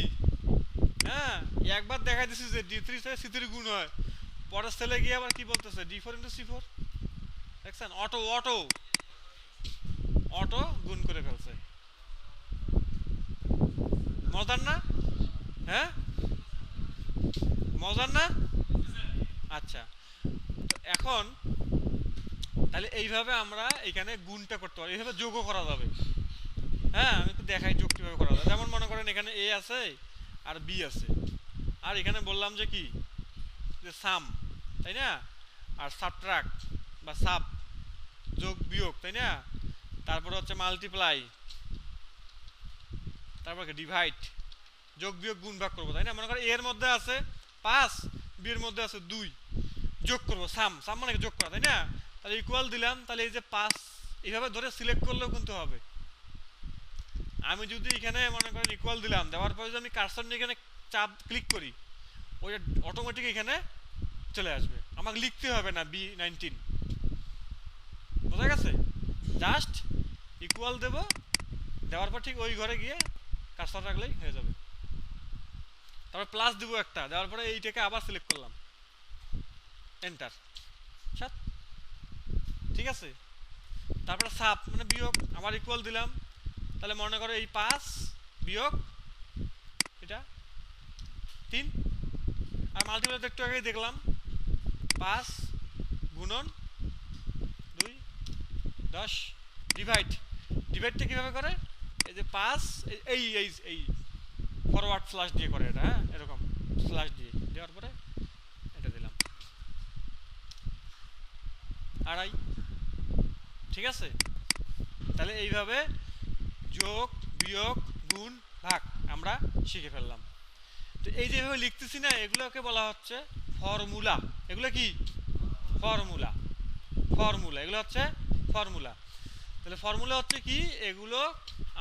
হ্যাঁ, একবার দেখাই দিছি যে D3 থেকে C3 গুণ হয়। পরের সেলে গিয়ে আবার কি বলতেছে D4 ইন্টু C4, দেখছেন? অটো অটো অটো গুণ করে ফেলছে। মজার না? হ্যাঁ, মজার না? আচ্ছা, তো এখন তাহলে এইভাবে আমরা এখানে গুণটা করতে পারি, এইভাবে যোগও করা যাবে। হ্যাঁ, আমি একটু দেখাই যোগ কিভাবে করা যায়। যেমন মনে করেন এখানে এ আছে আর বি আছে, আর এখানে বললাম যে কি, যে সাম, তাই না? আর সাবট্রাক্ট বা সাব, যোগ বিয়োগ, তাই না? তারপরে হচ্ছে মাল্টিপ্লাই, তারপর ডিভাইড, যোগ বিয়োগ গুণ ভাগ করবো, তাই না? মনে করেন এর মধ্যে আছে 5, বি এর মধ্যে আছে 2, যোগ করবো, সাম, সাম মানে যোগ করা, তাই না? তাহলে ইকুয়াল দিলাম, তাহলে এই যে 5 এইভাবে ধরে সিলেক্ট করলেও কিন্তু হবে। আমি যদি এখানে মনে করেন ইকুয়াল দিলাম, দেওয়ার পরে যদি আমি কার্সর নিয়ে এখানে চাপ ক্লিক করি, ওইটা অটোমেটিক এখানে চলে আসবে, আমাকে লিখতে হবে না B19। বোঝা গেছে? জাস্ট ইকুয়াল দেব, দেওয়ার পর ঠিক ওই ঘরে গিয়ে কার্সর রাখলেই হয়ে যাবে। তারপর প্লাস দিব একটা, দেওয়ার পরে এইটাকে আবার সিলেক্ট করলাম, এন্টার, সাত, ঠিক আছে? তারপরে সাব মানে বিয়োগ, আবার ইকুয়াল দিলাম, তাহলে মনে করো এই 5 বিয়োগ এটা 3, আর মাল্টিপ্লাই একটু আগেই দেখলাম 5 গুণন 2 10, ডিভাইড, ডিভাইডটা কীভাবে করে? এই যে 5 এই এই এই ফরওয়ার্ড স্ল্যাশ দিয়ে করে এটা, হ্যাঁ এরকম স্ল্যাশ দিয়ে দেওয়ার পরে এটা দিলাম আড়াই, ঠিক আছে? তাহলে এইভাবে যোগ বিয়োগ গুণ ভাগ আমরা শিখে ফেললাম। তো এই যেভাবে লিখতেছি না, এগুলোকে বলা হচ্ছে ফর্মুলা। এগুলো কি? ফর্মুলা, ফর্মুলা, এগুলো হচ্ছে ফর্মুলা। তাহলে ফর্মুলা হচ্ছে কি? এগুলো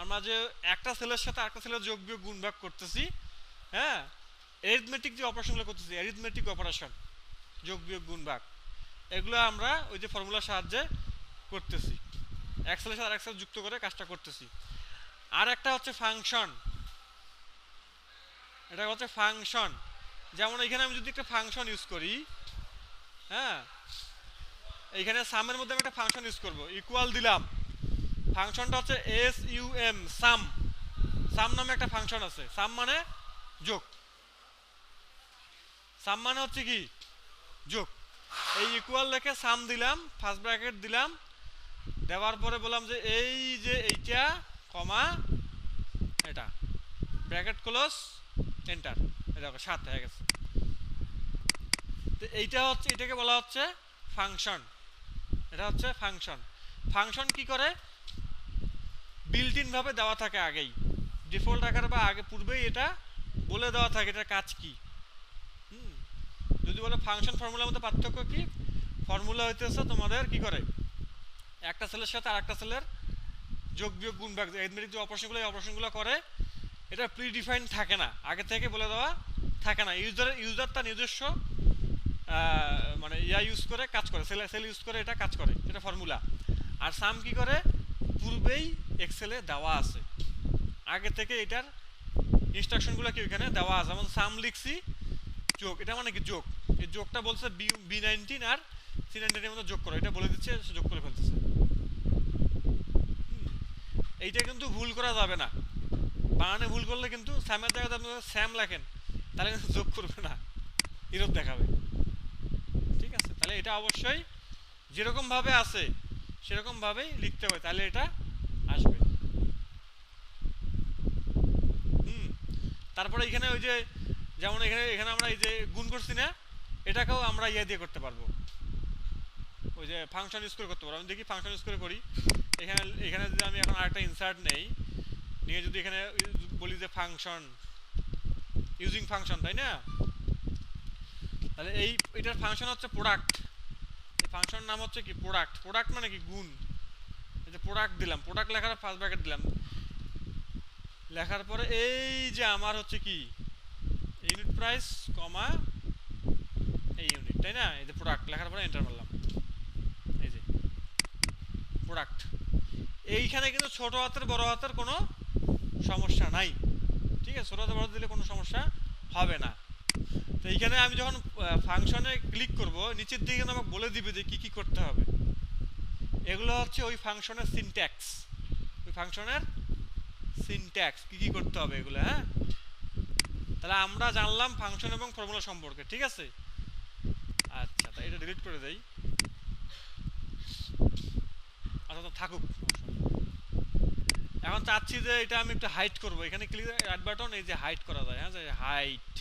আমরা যে একটা সেলের সাথে আরেকটা সেলের যোগ বিয়োগ গুণ ভাগ করতেছি, হ্যাঁ, অ্যারিথমেটিক যে অপারেশনগুলো করতেছি, অ্যারিথমেটিক অপারেশন, যোগ বিয়োগ গুণ ভাগ, এগুলো আমরা ওই যে ফর্মুলার সাহায্যে করতেছি, এক সেলের সাথে আরেক সেল যুক্ত করে কাজটা করতেছি। আর একটা হচ্ছে ফাংশন, এটা হচ্ছে ফাংশন। যেমন এখানে আমি যদি একটা ফাংশন ইউজ করি, হ্যাঁ, এইখানে সামের মধ্যে আমি একটা ফাংশন ইউজ করব, ইকুয়াল দিলাম, ফাংশনটা হচ্ছে SUM, সাম, সাম নামে একটা ফাংশন আছে। সাম মানে যোগ, সাম মানে হচ্ছে কি? যোগ। এই ইকুয়াল লেখে সাম দিলাম, ফার্স্ট ব্র্যাকেট দিলাম, দেওয়ার পরে বললাম যে এই যে এইটা কমা এটা, ব্র্যাকেট ক্লোজ, এন্টার, এটা 7 হয়ে গেছে। তো এইটা হচ্ছে, এটাকে বলা হচ্ছে ফাংশন, এটা হচ্ছে ফাংশন। ফাংশন কি করে? বিল্ট ইন ভাবে দেওয়া থাকে আগেই, ডিফল্ট আকারে বা আগে পূর্বেই এটা বলে দেওয়া থাকে এটার কাজ কি। যদি বলে ফাংশন ফর্মুলার মধ্যে পার্থক্য কি? ফর্মুলা হইতেছে তোমাদের কি করে, একটা সেলের সাথে আরেকটা সেলের যোগ বিয়োগ গুণ ভাগ, অ্যারিথমেটিক যে অপারেশনগুলো, এই অপারেশনগুলো করে, এটা প্রি ডিফাইন্ড থাকে না, আগে থেকে বলে দেওয়া থাকে না। ইউজার তার নিজস্ব মানে ইয়া ইউজ করে কাজ করে, সেল ইউজ করে এটা কাজ করে, এটা ফর্মুলা। আর সাম কি করে? পূর্বেই এক্সেলে দেওয়া আছে, আগে থেকে এটার ইনস্ট্রাকশনগুলো কি ওইখানে দেওয়া আছে। যেমন সাম লিখছি যোগ, এটা মানে কি যোগ, এই যোগটা বলছে B19 আর C19 এর মধ্যে যোগ করো, এটা বলে দিচ্ছে, যোগ করে ফেলতেছে। এইটা কিন্তু ভুল করা যাবে না, বানানে ভুল করলে কিন্তু স্যামের জায়গায় আপনি স্যাম লেখেন, তাহলে কিন্তু যোগ করবে না, ইরোপ দেখাবে। ঠিক আছে? তাহলে এটা অবশ্যই যেরকম ভাবে আছে সেরকম ভাবেই লিখতে হবে, তাহলে এটা আসবে। তারপরে এখানে ওই যে যেমন এখানে এখানে আমরা এই যে গুণ করছি না, এটাকেও আমরা ইয়ে দিয়ে করতে পারবো, ওই যে ফাংশন ইউজ করে করতে পারবো। আমি দেখি ফাংশন ইউজ করে করি। এখানে এখানে যদি আমি এখন আরেকটা ইনসার্ট নেই, নিয়ে যদি এখানে বলি যে ফাংশন ইউজিং ফাংশন, তাই না? তাহলে এটার ফাংশন হচ্ছে প্রোডাক্ট। এই ফাংশনের নাম হচ্ছে কি প্রোডাক্ট। প্রোডাক্ট মানে কি গুণ। এই যে প্রোডাক্ট দিলাম, প্রোডাক্ট লেখার ফার্স্ট ব্র্যাকেট দিলাম, লেখার পরে এই যে আমার হচ্ছে কি ইউনিট প্রাইস কমা এই ইউনিট, তাই না? এই যে প্রোডাক্ট লেখার পরে এন্টার মারলাম, এই যে প্রোডাক্ট। এইখানে কিন্তু ছোট হাতের বড় হাতের কোনো সমস্যা নাই, ঠিক আছে? ছোট হাতের বড় দিলে কোনো সমস্যা হবে না। তো এইখানে আমি যখন ফাংশনে ক্লিক করব, নিচের দিকে কিন্তু আমাকে বলে দিবে যে কি কি করতে হবে। এগুলো হচ্ছে ওই ফাংশনের সিনট্যাক্স, ওই ফাংশনের সিনট্যাক্স কি কি করতে হবে এগুলো। হ্যাঁ, তাহলে আমরা জানলাম ফাংশন এবং ফর্মুলা সম্পর্কে, ঠিক আছে? আচ্ছা, তাই এটা ডিলিট করে দেই। আচ্ছা, তো থাকুক। এখন চাচ্ছি যে এটা আমি একটু হাইট করব, এখানে ক্লিক রাইট বাটন, এই যে হাইট করা যায়। হ্যাঁ, যে হাইট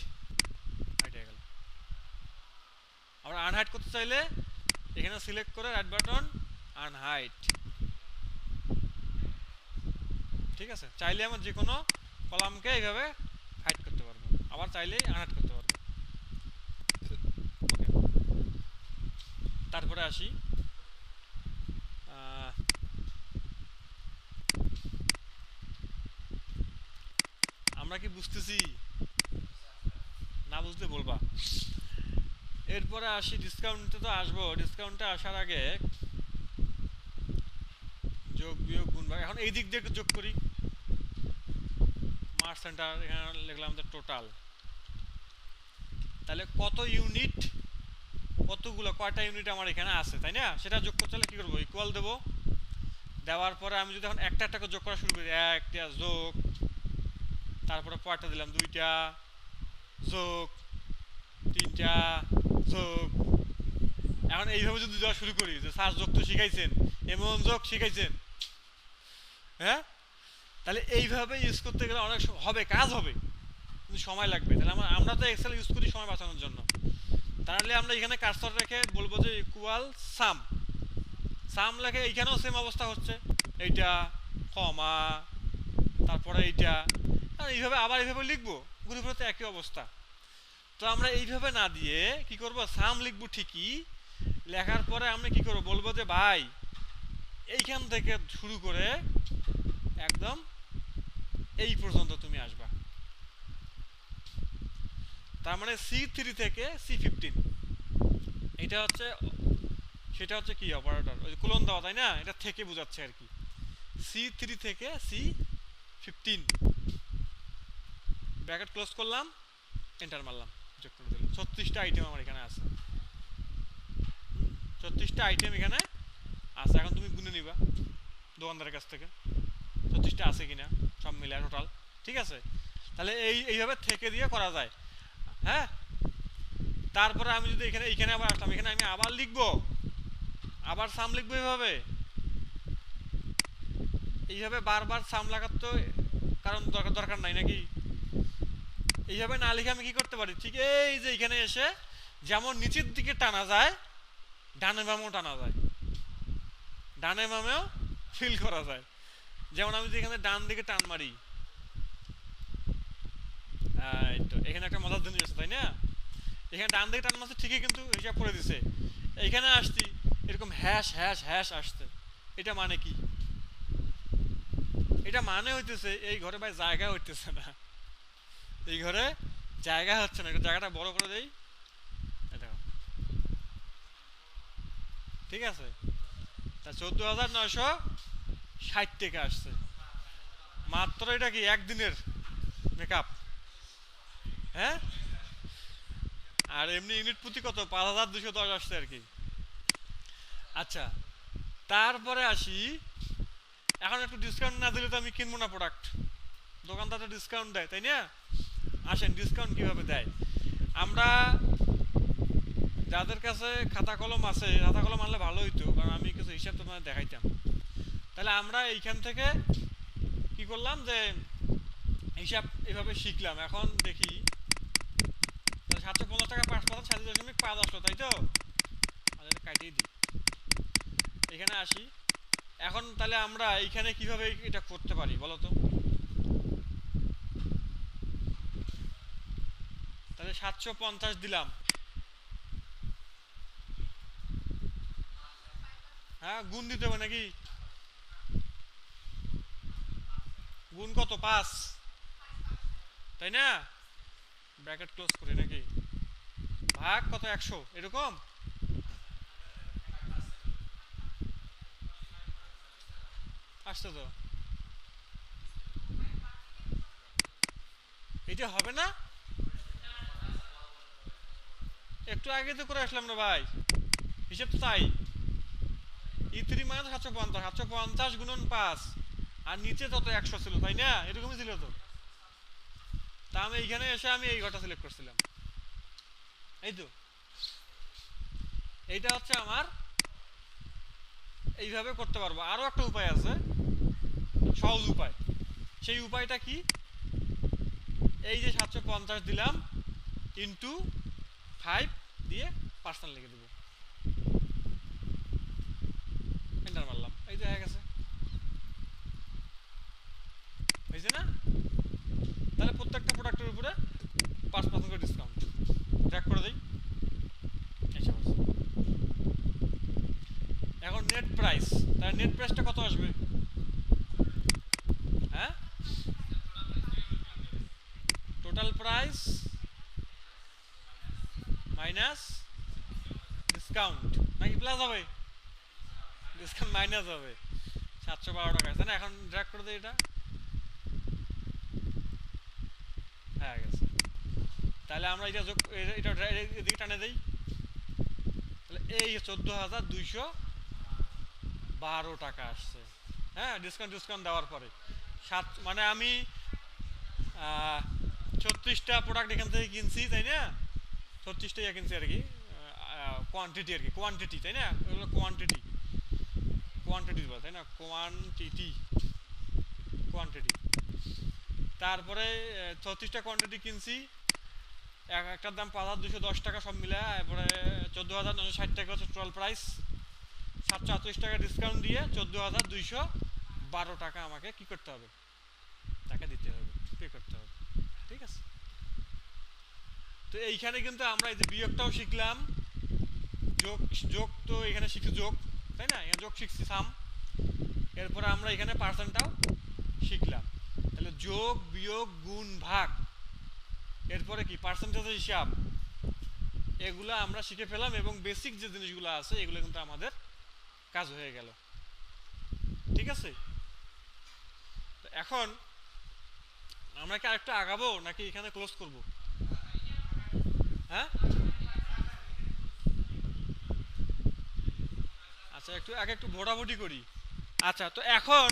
হাইট হয়ে গেল। আমরা আনহাইট করতে চাইলে এখানে সিলেক্ট করে রাইট বাটন আনহাইট, ঠিক আছে? চাইলে আমরা যে কোনো কলামকে এইভাবে হাইড করতে পারবো, আবার চাইলে আনহাইড করতে পারবো। ওকে, তারপরে আসি আমরা কি বুঝতেছি? না বুঝলে বলবা। এরপরে আসি ডিসকাউন্টে, তো আসবো। ডিসকাউন্টে আসার আগে যোগ বিয়োগ গুণ ভাগ, এখন এই দিক দিয়ে যোগ করি। মার্চ সেন্টার এখানে লিখলাম যে টোটাল, তাহলে কত ইউনিট, কতগুলো কয়টা ইউনিট আমার এখানে আছে, তাই না? সেটা যোগ করতে হলে কী করবো? ইকুয়াল দেবো। দেওয়ার পরে আমি যদি এখন একটা একটা যোগ করা শুরু করি, একটা যোগ, তারপরে কয়টা দিলাম, দুইটা যোগ, তিনটা যোগ। এখন এইভাবে যদি দেওয়া শুরু করি যে স্যার যোগ তো শিখাইছেন, এমন যোগ শিখাইছেন, হ্যাঁ, তাহলে এইভাবে ইউজ করতে গেলে অনেক হবে, কাজ হবে, কিন্তু সময় লাগবে। তাহলে আমরা তো এক্সেল ইউজ করি সময় বাঁচানোর জন্য। তাহলে আমরা এখানে কার্সর রেখে বলবো যে ইকুয়াল সাম। সাম লেখে এইখানেও সেম অবস্থা হচ্ছে, এইটা কমা, তারপরে এইটা, এইভাবে আবার এইভাবে লিখবো, ঘুরে ঘুরে তো একই অবস্থা। তো আমরা এইভাবে না দিয়ে কি করব, সাম লিখবো ঠিকই, লেখার পরে আমরা কি করব, বলবো যে ভাই এইখান থেকে শুরু করে একদম এই পর্যন্ত তুমি আসবা। তার মানে C3 থেকে C15, এটা হচ্ছে, সেটা হচ্ছে কি অপারেটর, ওই কোলন দেওয়া, তাই না? এটা থেকে বোঝাচ্ছে আর কি। C3 থেকে C15 ব্র্যাকেট ক্লোজ করলাম, এন্টার মারলাম, যোগ করে দিলাম। 36টা আইটেম আমার এখানে আছে, 36টা আইটেম এখানে আছে। এখন তুমি গুনে নিবা দোকানদারের কাছ থেকে 36টা আছে কিনা সব মিলে টোটাল, ঠিক আছে? তাহলে এইভাবে থেকে দিয়ে করা যায়। হ্যাঁ, তারপরে আমি যদি এখানে আবার আসলাম, এখানে আমি আবার লিখবো, আবার সাম লিখবো। এইভাবে বারবার সাম লাগার তো কারণ দরকার নাই নাকি? এইভাবে না লিখে আমি কি করতে পারি, ঠিক এই যে এখানে এসে যেমন নিচের দিকে টানা যায়, ডানে বামেও টানা যায়, ডানে বামেও ফিল করা যায়। যেমন আমি যদি এখানে ডান দিকে টান মারি, এখানে একটা মজার জিনিস আছে, তাই না? এখানে ডান দিকে টান মারছে ঠিকই, কিন্তু হিসাব করে দিছে। এইখানে আসছি এরকম হ্যাশ হ্যাশ হ্যাশ আসছে, এটা মানে কি? এটা মানে হইতেছে এই ঘরে ভাই জায়গা হইতেছে না, এই ঘরে জায়গা হচ্ছে না। জায়গাটা বড় করে দেই, ঠিক আছে? তা 14,960 টাকা আসছে মাত্র। এটা কি একদিনের মেকআপ? হ্যাঁ, আর এমনি ইউনিট প্রতি কত, 5,210 আসছে আর কি। আচ্ছা, তারপরে আসি, এখন একটু ডিসকাউন্ট না দিলে তো আমি কিনবো না প্রোডাক্ট। দোকানদার তো ডিসকাউন্ট দেয়, তাই না? আসেন ডিসকাউন্ট কিভাবে দেয়। আমরা যাদের কাছে খাতা কলম আছে, খাতা কলম আনলে ভালো হইতো, কারণ আমি কিছু হিসাব তোমাদের দেখাইতাম। তাহলে আমরা এইখান থেকে কি করলাম, যে হিসাব এইভাবে শিখলাম। এখন দেখি 750 টাকা 5% আমার 37.5 আসলো, তাই তো? আচ্ছা কাটিয়ে দিই, এখানে আসি। এখন তাহলে আমরা এইখানে কিভাবে এটা করতে পারি বলো তো? তাহলে 750 দিলাম, হ্যাঁ গুণ দিতে হবে নাকি? গুণ কত? 5, তাই না? ব্র্যাকেট ক্লোজ করি নাকি? ভাগ কত? 100, এরকম। আসছে তো, এটা হবে না? একটু আগে তো করে আসলাম রে ভাই, হিসেব তো তাই। E3 মানে 750, 750 গুণন 5, আর নিচে তত 100 ছিল, তাই না? এরকমই ছিল তো। তা আমি এইখানে এসে আমি এই ঘরটা সিলেক্ট করছিলাম, এই তো। এইটা হচ্ছে আমার, এইভাবে করতে পারবো। আরো একটা উপায় আছে, সহজ উপায়। সেই উপায়টা কি? এই যে 750 দিলাম ইন্টু 5 দিয়ে পার্সেন্ট লিখে দেবো, এন্টার মারলাম, এই যে হয়ে গেছে, হয়েছে না? তাহলে প্রত্যেকটা প্রোডাক্টের উপরে 5% করে ডিসকাউন্ট। ট্র্যাক করে দিই, এসে বলছে। এখন নেট প্রাইস, তাহলে নেট প্রাইসটা কত আসবে? হ্যাঁ, টোটাল প্রাইস মাইনাস ডিসকাউন্ট, নাকি প্লাস হবে? ডিসকাউন্ট মাইনাস হবে, 712 টাকা, তাই না? এখন ড্র্যাগ করে দিই, এটা হয়ে গেছে। তাহলে আমরা এটা যোগ, এটা এদিকে টানে দিই, তাহলে এই 14,212 টাকা আসছে। হ্যাঁ, ডিসকাউন্ট ডিসকাউন্ট দেওয়ার পরে মানে আমি 36টা প্রোডাক্ট এখান থেকে কিনছি, তাই না? 36টা কিনছি আর কি, কোয়ান্টিটি আর কি, কোয়ান্টিটি, তাই না? ওগুলো কোয়ান্টিটি, কোয়ান্টিটি বলে, তাই না? Quantity, quantity. তারপরে 36টা কোয়ান্টিটি কিনছি, একটার দাম 5,210 টাকা সব মিলে, এরপরে 14,960 টাকা হচ্ছে টোটাল প্রাইস। 738 টাকা ডিসকাউন্ট দিয়ে 14,212 টাকা আমাকে কি করতে হবে? টাকা দিতে হবে, পে করতে হবে। ঠিক আছে? তো এইখানে কিন্তু আমরা এই যে বিয়োগটাও শিখলাম, যোগ, যোগ তো এখানে শিখছি যোগ, তাই না? এখানে যোগ শিখছি সাম, এরপরে আমরা এখানে পার্সেন্টটাও শিখলাম। তাহলে যোগ, বিয়োগ, গুণ, ভাগ, এরপরে কি পার্সেন্টেজের হিসাব, এগুলো আমরা শিখে ফেলাম, এবং বেসিক যে জিনিসগুলো আছে এগুলো কিন্তু আমাদের কাজ হয়ে গেল। ঠিক আছে? তো এখন আমরা কি আরেকটু আগাবো নাকি এখানে ক্লোজ করব? হ্যাঁ, আচ্ছা একটু আগে একটু ভোটাভুটি করি। আচ্ছা, তো এখন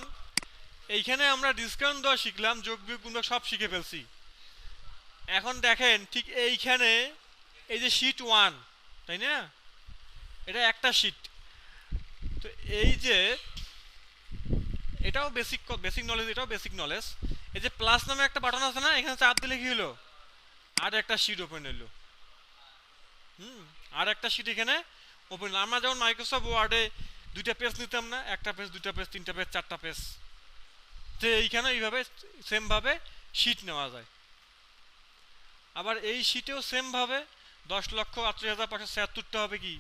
এইখানে আমরা ডিসকাউন্ট দেওয়া শিখলাম, যোগ বিয়োগ গুণ ভাগ সব শিখে ফেলছি। এখন দেখেন ঠিক এইখানে এই যে শীট 1, তাই না? এটা একটা শীট। তো এই যে এটাও বেসিক, বেসিক নলেজ, এটাও বেসিক নলেজ। এই যে প্লাস নামে একটা বাটন আছে না, এখানে চাপ দিলে কি হলো? আর একটা শীট ওপেন হলো। আর একটা শীট এখানে ওপেন হলো। আমরা যেমন মাইক্রোসফট ওয়ার্ডে 2টা পেজ নিতাম না, একটা পেজ, 2টা পেজ, 3টা পেজ, 4টা পেজ, তো এইখানে এইভাবে সেমভাবে শীট নেওয়া যায়। আবার এই শীটেও সেমভাবে 10,38,576টা হবে কি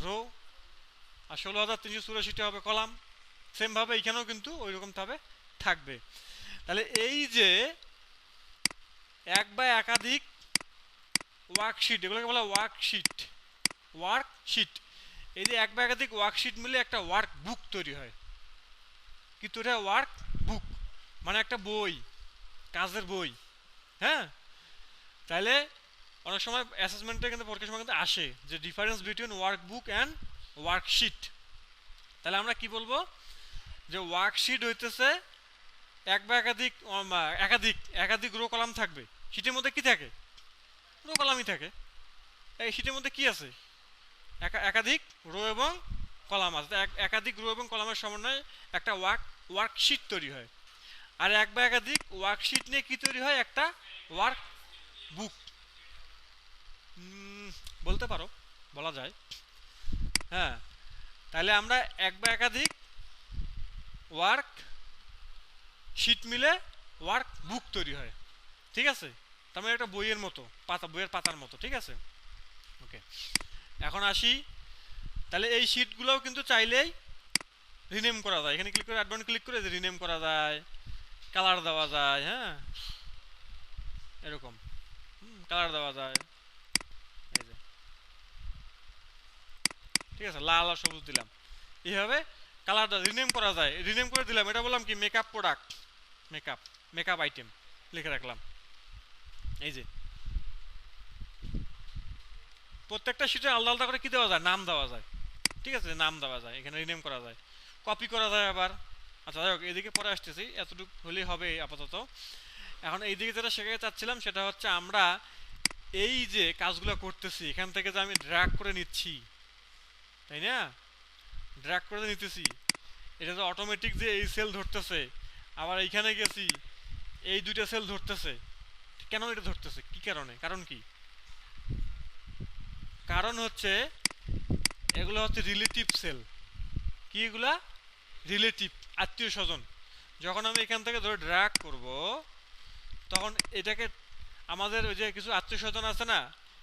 রো, আর 16,384টা হবে কলাম। সেমভাবে এইখানেও কিন্তু ওই রকমভাবে থাকবে। তাহলে এই যে এক বা একাধিক ওয়ার্কশিট, এগুলোকে বলা ওয়ার্কশিট, ওয়ার্কশিট। এই যে এক বা একাধিক ওয়ার্কশিট মিলে একটা ওয়ার্ক বুক তৈরি হয়। কি তৈরি হয়? ওয়ার্ক বুক, মানে একটা বই, কাজের বই। হ্যাঁ, তাহলে অনেক সময় অ্যাসেসমেন্টে কিন্তু পরীক্ষার সময় কিন্তু আসে যে difference between work book and worksheet. তাহলে আমরা কি বলবো? যে ওয়ার্কশিট হইতেছে এক বা একাধিক, একাধিক একাধিক রো কলাম থাকবে। শীটের মধ্যে কি থাকে? রো কলামই থাকে। এই শীটের মধ্যে কি আছে? একাধিক রো এবং কলাম আছে। একাধিক রো এবং কলামের সমন্বয়ে একটা ওয়ার্কশিট তৈরি হয়। আর এক বা একাধিক ওয়ার্কশিট নিয়ে কি তৈরি হয়? একটা ওয়ার্ক বুক। বলতে পারো, বলা যায়। হ্যাঁ, তাহলে আমরা এক বা একাধিক ওয়ার্ক শিট মিলে ওয়ার্ক বুক তৈরি হয়, ঠিক আছে? তার মানে একটা বইয়ের মতো, বইয়ের পাতার মতো, ঠিক আছে? ওকে, এখন আসি, তাহলে এই শিটগুলোও কিন্তু চাইলেই রিনেম করা যায়। এখানে ক্লিক করে অ্যাড বাটন ক্লিক করে রিনেম করা যায়, কালার দেওয়া যায়, হ্যাঁ এরকম কালার দেওয়া যায়, এই যে ঠিক আছে, লাল আর সবুজ দিলাম, এইভাবে কালারটা রিনেম করা যায়। রিনেম করে দিলাম, এটা বললাম কি makeup product, makeup makeup item লিখে রাখলাম। এই যে প্রত্যেকটা শিটে আলাদা আলাদা করে কি দেওয়া যায়, নাম দেওয়া যায়, ঠিক আছে, নাম দেওয়া যায়, এখানে রিনেম করা যায়, কপি করা যায় আবার। আচ্ছা যাই হোক, এদিকে পরে আসতেছি, এতটুকু হলেই হবে আপাতত। এখন এইদিকে যেটা শেখাতে চাচ্ছিলাম সেটা হচ্ছে আমরা এই যে কাজগুলো করতেছি এখান থেকে যে আমি ড্র্যাগ করে নিচ্ছি, তাই না, ড্র্যাগ করে নিতেছি, এটা তো অটোমেটিক যে এই সেল ধরতেছে, আবার এইখানে গেছি এই দুইটা সেল ধরতেছে, কেন এটা ধরতেছে, কি কারণে, কারণ কি, কারণ হচ্ছে এগুলো হচ্ছে রিলেটিভ সেল। কি এগুলা, রিলেটিভ, আত্মীয় স্বজন। যখন আমি এখান থেকে ধরে ড্র্যাগ করব তখন এটাকে আমাদের ওই যে কিছু আত্মীয় স্বজন আছে না,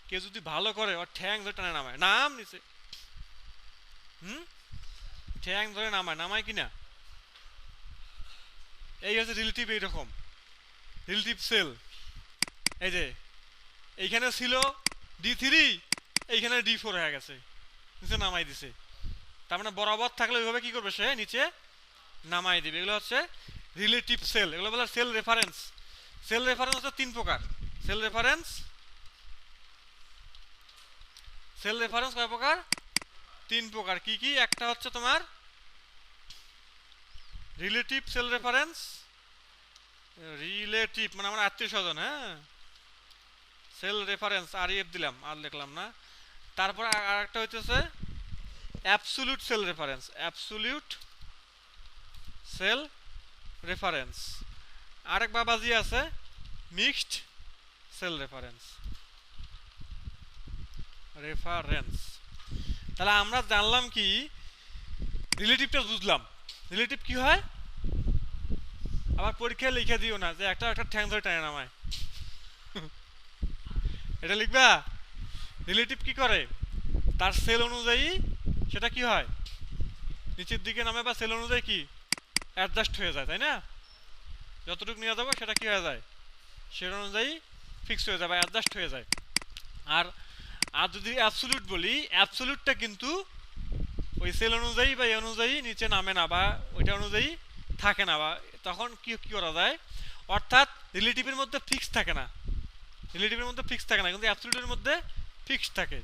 কেউ যদি ভালো করে ওর ঠ্যাং ধরে টানে নামায়, নাম নিচে, ঠ্যাং ধরে নামায়, নামায় কিনা, এই হচ্ছে রিলেটিভ, এইরকম রিলেটিভ সেল। এই যে এইখানে ছিল D3, এইখানে D4 হয়ে গেছে, নিচে নামাই দিছে, তার মানে বরাবর থাকলে ওইভাবে কি করবে, সে নিচে নামাই দিবে। এগুলো হচ্ছে রিলেটিভ সেল, এগুলো বলে সেল রেফারেন্স। সেল রেফারেন্স হচ্ছে তিন প্রকার। সেল রেফারেন্স, সেল রেফারেন্স কয় প্রকার, তিন প্রকার। কি কি, একটা হচ্ছে তোমার রিলেটিভ সেল রেফারেন্স, রিলেটিভ মানে আমার আত্মীয় স্বজন, হ্যাঁ, সেল রেফারেন্স REF দিলাম, আর লিখলাম না। তারপর আর একটা হইতেছে absolute cell reference, absolute cell reference. আরেক বাবাজি আছে মিক্সড সেল রেফারেন্স, রেফারেন্স। তাহলে আমরা জানলাম কি, রিলেটিভটা বুঝলাম, রিলেটিভ কি হয়, আবার পরীক্ষায় লিখে দিও না যে একটা একটা ঠ্যাং ধরে টানে নামায়, এটা লিখবা। রিলেটিভ কি করে, তার সেল অনুযায়ী সেটা কি হয়, নিচের দিকে নামে, বা সেল অনুযায়ী কি অ্যাডজাস্ট হয়ে যায়, তাই না, যতটুকু নিয়ে যাবো সেটা কি হয়ে যায়, সেটা অনুযায়ী ফিক্স হয়ে যায় বা অ্যাডজাস্ট হয়ে যায়। আর আর যদি অ্যাবসোলিউট বলি, অ্যাবসোলিউটটা কিন্তু ওই সেল অনুযায়ী বা এই অনুযায়ী নিচে নামে না, বা ওইটা অনুযায়ী থাকে না, বা তখন কি কি করা যায়, অর্থাৎ রিলেটিভের মধ্যে ফিক্স থাকে না, রিলেটিভের মধ্যে ফিক্স থাকে না, কিন্তু অ্যাবসোলিউটের মধ্যে ফিক্স থাকে।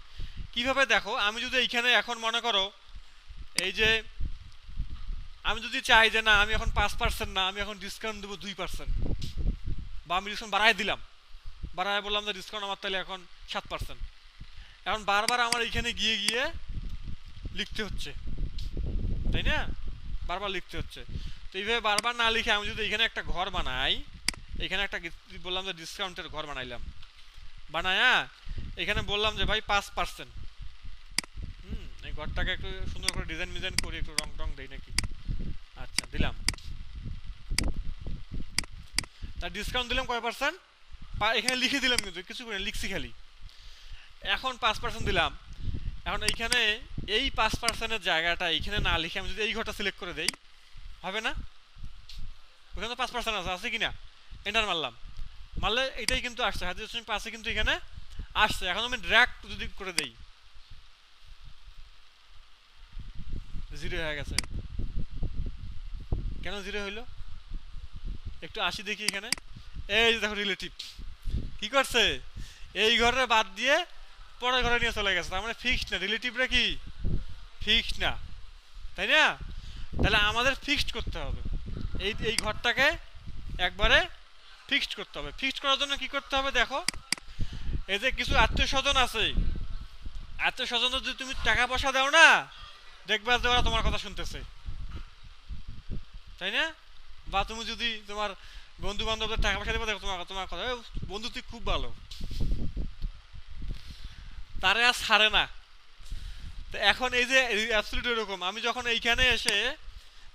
কিভাবে দেখো, আমি যদি এইখানে এখন মনে করো এই যে আমি যদি চাই যে না আমি এখন 5% না, আমি এখন ডিসকাউন্ট দেবো 2%, বা আমি ডিসকাউন্ট বাড়াই দিলাম, বাড়ায় বললাম যে ডিসকাউন্ট আমার তাহলে এখন 7%, এখন বারবার আমার এইখানে গিয়ে গিয়ে লিখতে হচ্ছে, তাই না, বারবার লিখতে হচ্ছে। তো এইভাবে বারবার না লিখে আমি যদি এখানে একটা ঘর বানাই, এখানে একটা বললাম যে ডিসকাউন্টের ঘর বানাইলাম, বানায়া এখানে বললাম যে ভাই 5%, এই ঘরটাকে একটু সুন্দর করে ডিজাইন মিজাইন করি, একটু রং টং দেই নাকি, আচ্ছা দিলাম, তার ডিসকাউন্ট দিলাম কয় পার্সেন্ট, এখানে লিখে দিলাম, কিন্তু কিছু করে লিখছি খালি, এখন 5% দিলাম। এখন এইখানে এই 5%-এর জায়গাটা এইখানে না লিখে আমি যদি এই ঘরটা সিলেক্ট করে দেই, হবে না, ওখানে তো 5% আছে কি না, এন্টার মারলাম, মারলে এটাই কিন্তু আসছে, 5 কিন্তু এখানে আসছে। এখন আমি ড্র্যাগ যদি করে দেই, 0 হয়ে গেছে, কেন 0 হইলো, একটু আসি দেখি এখানে, এই দেখো রিলেটিভ কি করছে, এই ঘরে বাদ দিয়ে পরের ঘরে নিয়ে চলে গেছে, তার মানে ফিক্সড না, রিলেটিভরা কি ফিক্সড না, তাই না। তাহলে আমাদের ফিক্সড করতে হবে, এই এই ঘরটাকে একবারে ফিক্সড করতে হবে। ফিক্সড করার জন্য কি করতে হবে, দেখো এই যে কিছু আত্মীয় স্বজন আছে, আত্মীয় স্বজন যদি তুমি টাকা পয়সা দাও না, দেখবা যে ওরা তোমার কথা শুনতেছে, তাই না। বা তুমি যদি তোমার বন্ধু বান্ধবদের টাকা পয়সা দেবে, দেখো তোমার তোমার কথা, বন্ধু তুই খুব ভালো, তারে আর ছাড়ে না। তো এখন এই যে অ্যাবসলিউট এরকম, আমি যখন এইখানে এসে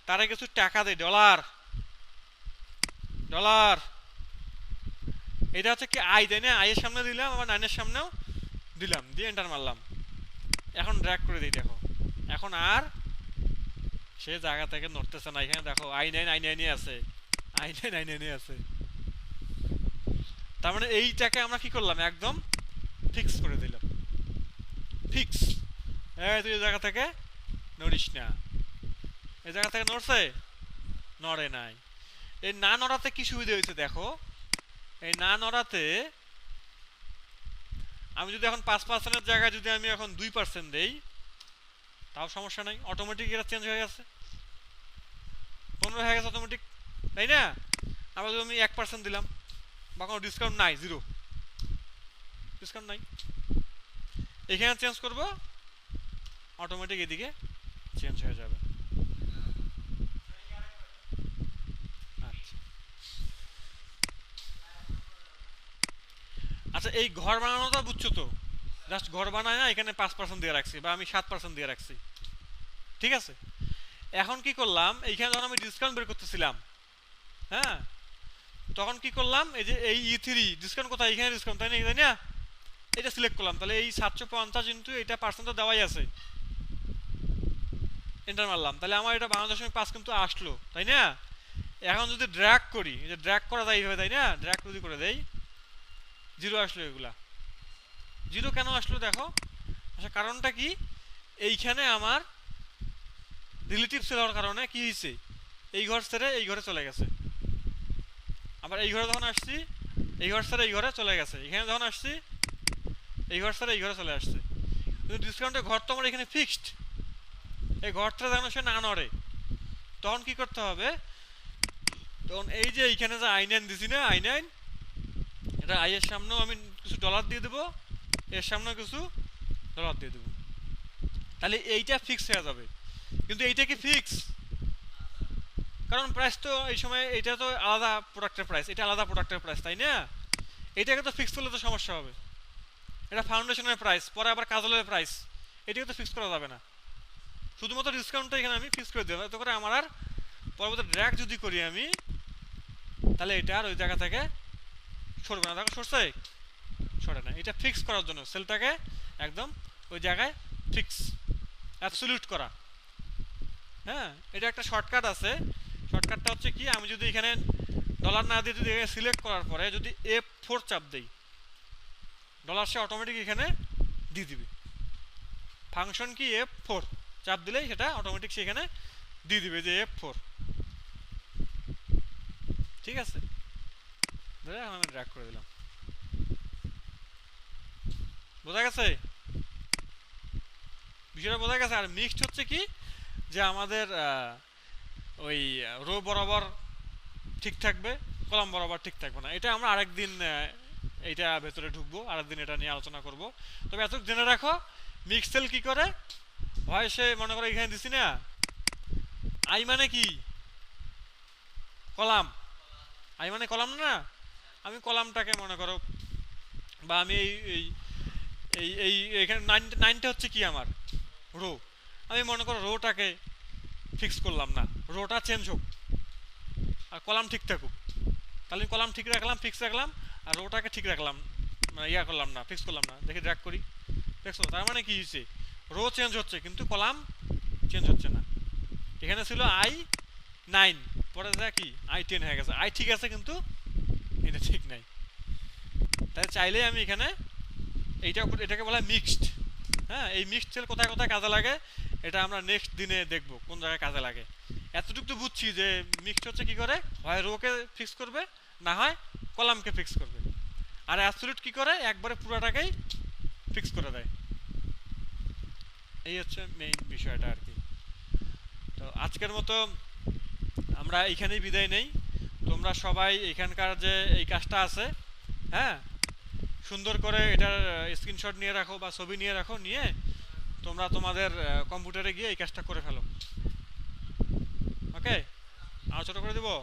তারে কিছু টাকা দেই, ডলার ডলার, এটা হচ্ছে কি আই, তাই না? আইয়ের সামনে দিলাম, আবার নাইনের সামনেও দিলাম, দিয়ে এন্টার মারলাম। এখন ড্র্যাগ করে দিই, দেখো এখন আর সে জায়গা থেকে নড়তেছে না। এখানে দেখো I9 আছে, I9 আছে। তার মানে এইটাকে আমরা কি করলাম, একদম ফিক্স করে দিলাম। ফিক্স, তুই এই জায়গা থেকে নড়িস না। এই জায়গা থেকে নড়ছে, নড়ে নাই। এই না নড়াতে কি সুবিধা হয়েছে দেখো, এই না নড়াতে আমি যদি এখন 5%-এর জায়গায় যদি আমি এখন 2% দেই, তাও সমস্যা নাই, অটোমেটিক এটা চেঞ্জ হয়ে গেছে, 15 হয়ে গেছে অটোমেটিক, তাই না? আবার যদি আমি 1% দিলাম, বা কোনো ডিসকাউন্ট নাই, 0 ডিসকাউন্ট নাই, এখানে চেঞ্জ করব, অটোমেটিক এদিকে চেঞ্জ হয়ে যাবে। আচ্ছা আচ্ছা, এই ঘর বানানোটা বুঝছো তো? জাস্ট ঘর বানায় না, এখানে 5% দিয়ে রাখছি, বা আমি 7% দিয়ে রাখছি, ঠিক আছে? এখন কি করলাম, এইখানে যখন আমি ডিসকাউন্ট বের করতেছিলাম, হ্যাঁ, তখন কি করলাম, এই যে এই E3 ডিসকাউন্ট কোথায়, এখানে ডিসকাউন্ট, তাই না? তাই না, এটা সিলেক্ট করলাম, তাহলে এই 750 ইন্টু এটা পার্সেন্ট দেওয়াই আছে, এন্টার মারলাম, তাহলে আমার এটা 52.5 কিন্তু আসলো, তাই না? এখন যদি ড্র্যাগ করি, এই যে ড্র্যাগ করা যায় এইভাবে, তাই না? ড্র্যাগ যদি করে দেই, 0 আসলো। এগুলা 0 কেন আসলো দেখো? আচ্ছা, কারণটা কি, এইখানে আমার রিলেটিভ সেল হওয়ার কারণে কি হয়েছে, এই ঘর ছেড়ে এই ঘরে চলে গেছে, আবার এই ঘরে যখন আসছি, এই ঘর ছেড়ে এই ঘরে চলে গেছে, এখানে যখন আসছি, এই ঘর ছেড়ে এই ঘরে চলে আসছে। কিন্তু ডিসকাউন্টের ঘর তো আমার এখানে ফিক্সড, এই ঘরটা যেন সে না নড়ে, তখন কি করতে হবে, তখন এই যে এইখানে যে I9 দিছি না, I9, এটা আই এর সামনেও আমি কিছু ডলার দিয়ে দেবো, এর সামনেও কিছু ডলার দিয়ে দেবো, তাহলে এইটা ফিক্স হয়ে যাবে। কিন্তু এইটা কি ফিক্স? কারণ প্রাইস তো এই সময়, এটা তো আলাদা প্রোডাক্টের প্রাইস, এটা আলাদা প্রোডাক্টের প্রাইস, তাই না? এটাকে তো ফিক্স করলে তো সমস্যা হবে। এটা ফাউন্ডেশনের প্রাইস, পরে আবার কাজলের প্রাইস, এটাকে তো ফিক্স করা যাবে না। শুধুমাত্র ডিসকাউন্টটা এখানে আমি ফিক্স করে দিলাম, এতে করে আমার আর পরবর্তী ড্র্যাগ যদি করি আমি, তাহলে এটা আর ওই জায়গা থেকে সরবে না। দেখো সরছে, সরে না। এটা ফিক্স করার জন্য সেলটাকে একদম ওই জায়গায় ফিক্স, অ্যাবসলিউট করা। হ্যাঁ, এটা একটা শর্টকাট আছে। শর্টকাটটা হচ্ছে কি, আমি যদি এখানে ডলার না দিয়ে যদি সিলেক্ট করার পরে যদি F4 চাপ দেই, ডলার সে অটোমেটিক এখানে দিয়ে দিবে। ফাংশন কি, F4 চাপ দিলেই সেটা অটোমেটিক সেখানে দিয়ে দিবে যে F4, ঠিক আছে? আমি ড্র্যাগ করে দিলাম, বোঝা গেছে বিষয়টা? বোঝা গেছে? আর মিক্সড হচ্ছে কি, যে আমাদের ওই রো বরাবর ঠিক থাকবে, কলাম বরাবর ঠিক থাকবে না। এটা আমরা আরেকদিন এইটা ভেতরে ঢুকবো, আরেকদিন এটা নিয়ে আলোচনা করব। তবে এত জেনে রাখো, মিক্সেল কি করে হয়, সে মনে করো এখানে দিছি না, আই মানে কি, কলাম, আই মানে কলাম না, আমি কলামটাকে মনে করো, বা আমি এই এই এই এই এখানে 9টা হচ্ছে কি আমার রো, আমি মনে করো রোটাকে ফিক্স করলাম না, রোটা চেঞ্জ হোক আর কলাম ঠিক থাকুক, তাহলে কলাম ঠিক রাখলাম, ফিক্স রাখলাম, আর রোটাকে ঠিক রাখলাম, মানে ইয়া করলাম না, ফিক্স করলাম না। দেখি ড্র্যাগ করি, দেখছো? তার মানে কি হয়েছে, রো চেঞ্জ হচ্ছে কিন্তু কলাম চেঞ্জ হচ্ছে না। এখানে ছিল I9, পরে যা কি I10 হয়ে গেছে। আই ঠিক আছে কিন্তু এটা ঠিক নাই, তাই চাইলেই আমি এখানে এটাকে বলা হয় মিক্সড। হ্যাঁ, এই মিক্সড সেল কোথায় কোথায় কাজে লাগে এটা আমরা নেক্সট দিনে দেখব কোন জায়গায় কাজে লাগে। এতটুকু তো বুঝছি যে মিক্সড হচ্ছে কি করে, হয় রোকে ফিক্স করবে, না হয় কলামকে ফিক্স করবে। আর অ্যাবসলিউট কি করে, একবারে পুরোটাকেই ফিক্স করে দেয়। এই হচ্ছে মেইন বিষয়টা আর কি। তো আজকের মতো আমরা এইখানেই বিদায় নেই। তোমরা সবাই এখানকার যে এই কাজটা আছে, হ্যাঁ, সুন্দর করে এটার স্ক্রিনশট নিয়ে রাখো বা ছবি নিয়ে রাখো, নিয়ে তোমরা তোমাদের কম্পিউটারে গিয়ে এই কাজটা করে ফেলো। ওকে, আর ছোটো করে দেবো।